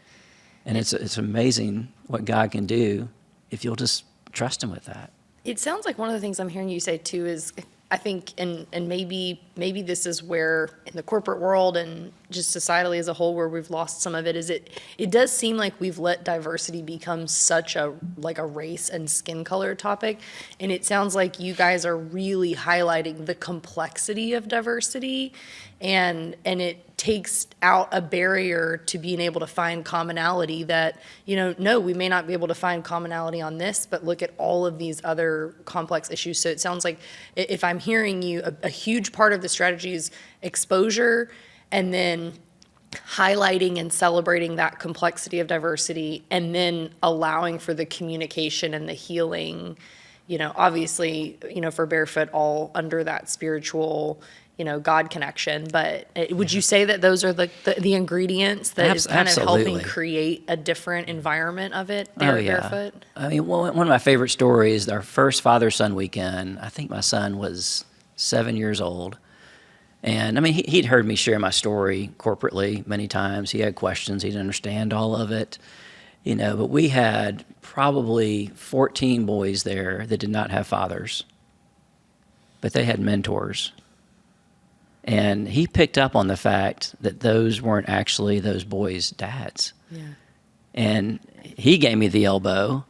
And it's amazing what God can do if you'll just trust him with that. It sounds like one of the things I'm hearing you say too is, I think, and maybe this is where in the corporate world and just societally as a whole where we've lost some of it, is it does seem like we've let diversity become such a race and skin color topic. And it sounds like you guys are really highlighting the complexity of diversity, and it takes out a barrier to being able to find commonality that, you know, no, we may not be able to find commonality on this, but look at all of these other complex issues. So it sounds like, if I'm hearing you, a huge part of the strategy is exposure, and then highlighting and celebrating that complexity of diversity, and then allowing for the communication and the healing, you know, obviously, you know, for Barefoot, all under that spiritual, you know, God connection. But would you say that those are the ingredients that is kind of helping create a different environment of it there at Barefoot? I mean, one of my favorite stories, our first father-son weekend, I think my son was 7 years old. And I mean, he'd heard me share my story corporately many times. He had questions. He didn't understand all of it, you know, but we had probably 14 boys there that did not have fathers, but they had mentors. And he picked up on the fact that those weren't actually those boys' dads. Yeah. And he gave me the elbow,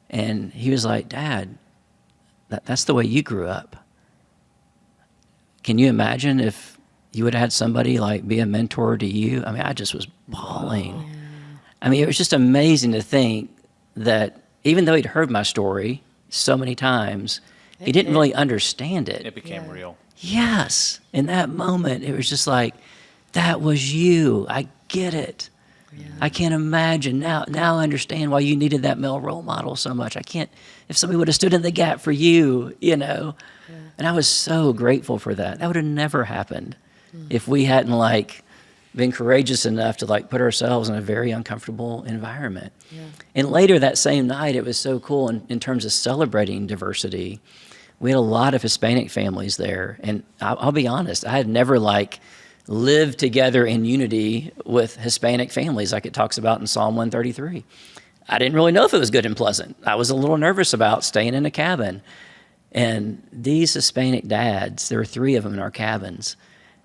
and he was like, Dad, that's the way you grew up. Can you imagine if you would have had somebody like be a mentor to you? I mean, I just was bawling. Yeah. I mean, it was just amazing to think that even though he'd heard my story so many times, he didn't really understand it. It became real. Yes. In that moment, it was just like, that was you. I get it. Yeah. I can't imagine. Now I understand why you needed that male role model so much. If somebody would have stood in the gap for you, you know. Yeah. And I was so grateful for that. That would have never happened if we hadn't like been courageous enough to like put ourselves in a very uncomfortable environment. Yeah. And later that same night, it was so cool in terms of celebrating diversity. We had a lot of Hispanic families there. And I'll be honest, I had never like lived together in unity with Hispanic families like it talks about in Psalm 133. I didn't really know if it was good and pleasant. I was a little nervous about staying in a cabin. And these Hispanic dads, there were 3 of them in our cabins,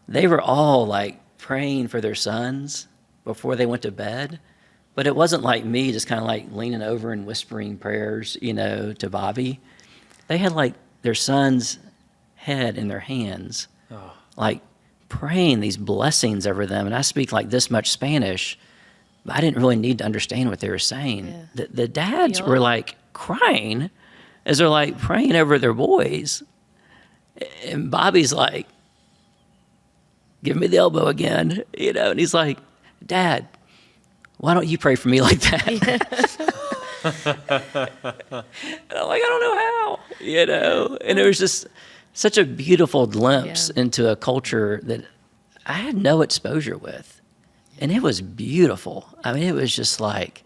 they were all like praying for their sons before they went to bed. But it wasn't like me just kind of like leaning over and whispering prayers, you know, to Bobby. They had like their son's head in their hands, like praying these blessings over them. And I speak like this much Spanish, but I didn't really need to understand what they were saying. Yeah. The dads were like crying as they're like praying over their boys. And Bobby's like, give me the elbow again, you know, and he's like, Dad, why don't you pray for me like that? And I'm like, I don't know how, you know, and it was just such a beautiful glimpse into a culture that I had no exposure with. And it was beautiful. I mean, it was just like,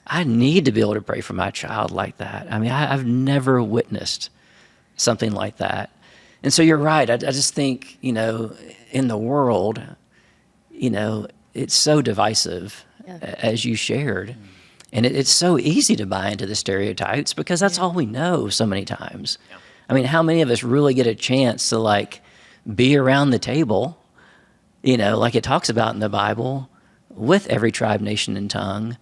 I need to be able to pray for my child like that. I mean, I've never witnessed something like that. And so you're right. I just think, you know, in the world, you know, it's so divisive, as you shared. And it's so easy to buy into the stereotypes because that's all we know so many times. Yeah. I mean, how many of us really get a chance to like be around the table, you know, like it talks about in the Bible, with every tribe, nation, and tongue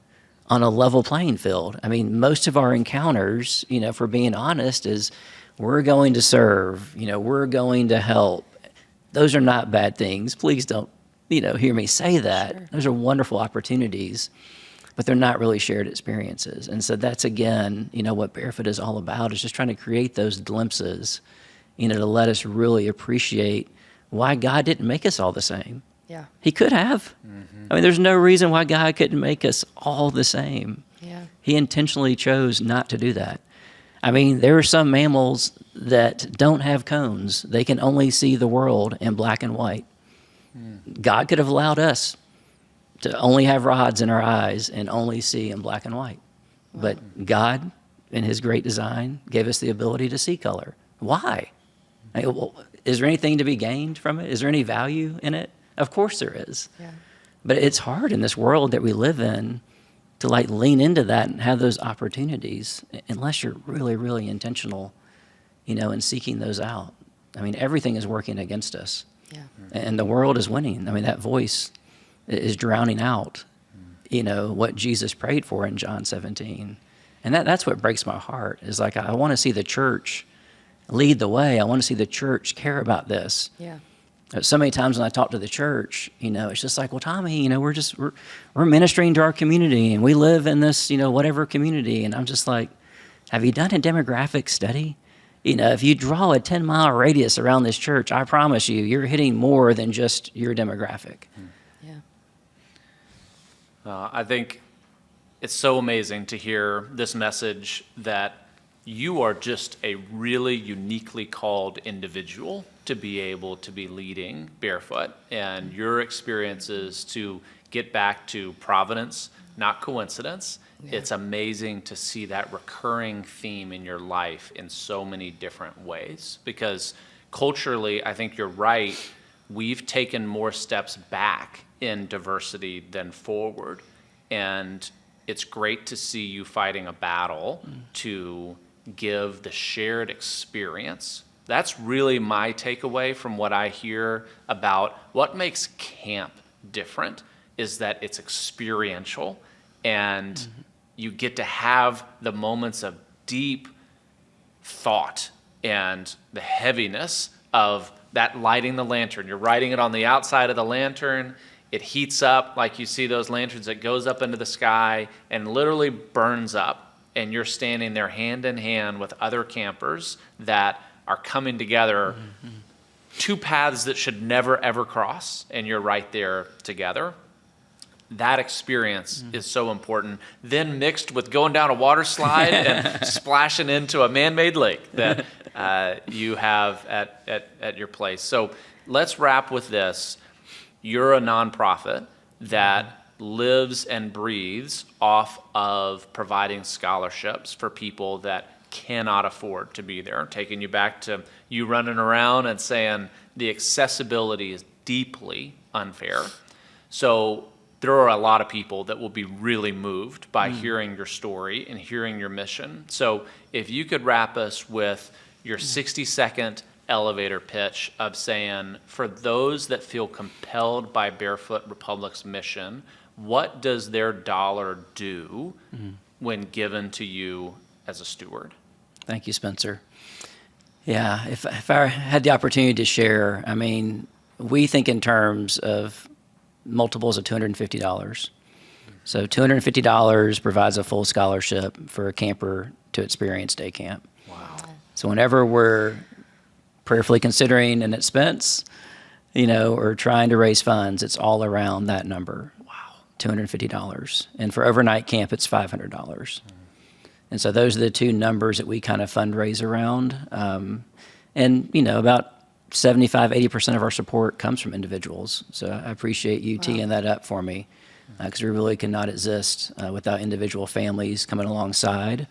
on a level playing field? I mean, most of our encounters, you know, if we're being honest, is we're going to serve, we're going to help. Those are not bad things. Please don't, hear me say that. Sure. Those are wonderful opportunities, but they're not really shared experiences. And so that's, again, what Barefoot is all about, is just trying to create those glimpses, to let us really appreciate why God didn't make us all the same. Yeah. He could have. I mean, there's no reason why God couldn't make us all the same. Yeah. He intentionally chose not to do that. I mean, there are some mammals that don't have cones. They can only see the world in black and white. God could have allowed us to only have rods in our eyes and only see in black and white. But God, in his great design, gave us the ability to see color. Why? Is there anything to be gained from it? Is there any value in it? Of course there is. Yeah. But it's hard in this world that we live in to lean into that and have those opportunities unless you're really, really intentional, in seeking those out. I mean, everything is working against us. Yeah. And the world is winning. I mean, that voice is drowning out, what Jesus prayed for in John 17. And that's what breaks my heart, is I want to see the church lead the way. I want to see the church care about this. Yeah. So many times when I talk to the church, it's just like, well, Tommy, we're ministering to our community and we live in this, whatever community. And I'm just like, have you done a demographic study? If you draw a 10-mile radius around this church, I promise you're hitting more than just your demographic. Yeah. I think it's so amazing to hear this message that you are just a really uniquely called individual to be able to be leading Barefoot, and your experiences to get back to providence, not coincidence. Yeah. It's amazing to see that recurring theme in your life in so many different ways, because culturally, I think you're right, we've taken more steps back in diversity than forward. And it's great to see you fighting a battle to give the shared experience. That's really my takeaway from what I hear about what makes camp different, is that it's experiential, and you get to have the moments of deep thought and the heaviness of that lighting the lantern. You're writing it on the outside of the lantern. It heats up, like you see those lanterns, it goes up into the sky and literally burns up. And you're standing there hand in hand with other campers that are coming together, two paths that should never, ever cross, and you're right there together. That experience is so important. Then mixed with going down a water slide and splashing into a man-made lake that you have at your place. So let's wrap with this. You're a nonprofit that lives and breathes off of providing scholarships for people that cannot afford to be there. Taking you back to you running around and saying the accessibility is deeply unfair. So there are a lot of people that will be really moved by hearing your story and hearing your mission. So if you could wrap us with your 60-second elevator pitch of saying, for those that feel compelled by Barefoot Republic's mission, what does their dollar do when given to you as a steward? Thank you, Spencer. Yeah, if I had the opportunity to share, I mean, we think in terms of multiples of $250. So $250 provides a full scholarship for a camper to experience day camp. Wow. So whenever we're prayerfully considering an expense, or trying to raise funds, it's all around that number. Wow. $250. And for overnight camp, it's $500. And so those are the two numbers that we kind of fundraise around. And about 75, 80% of our support comes from individuals. So I appreciate you teeing that up for me, because we really cannot exist without individual families coming alongside.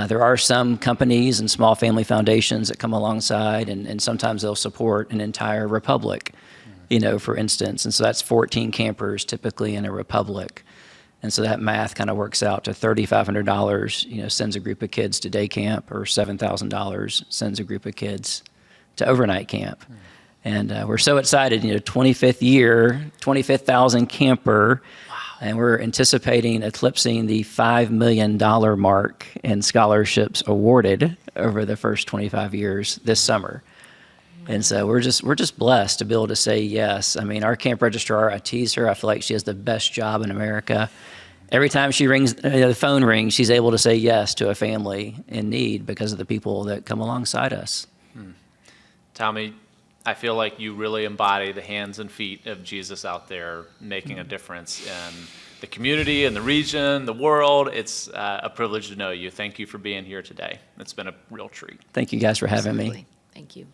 There are some companies and small family foundations that come alongside, and sometimes they'll support an entire republic, for instance. And so that's 14 campers typically in a republic. And so that math kind of works out to $3,500, sends a group of kids to day camp, or $7,000 sends a group of kids to overnight camp. And we're so excited, 25th year, 25,000 camper. Wow. And we're anticipating eclipsing the $5 million mark in scholarships awarded over the first 25 years this summer. And so we're just blessed to be able to say yes. I mean, our camp registrar, I tease her. I feel like she has the best job in America. Every time she rings, the phone rings, she's able to say yes to a family in need because of the people that come alongside us. Tommy, I feel like you really embody the hands and feet of Jesus out there, making a difference in the community and the region, the world. It's a privilege to know you. Thank you for being here today. It's been a real treat. Thank you guys for having me. Absolutely. Thank you.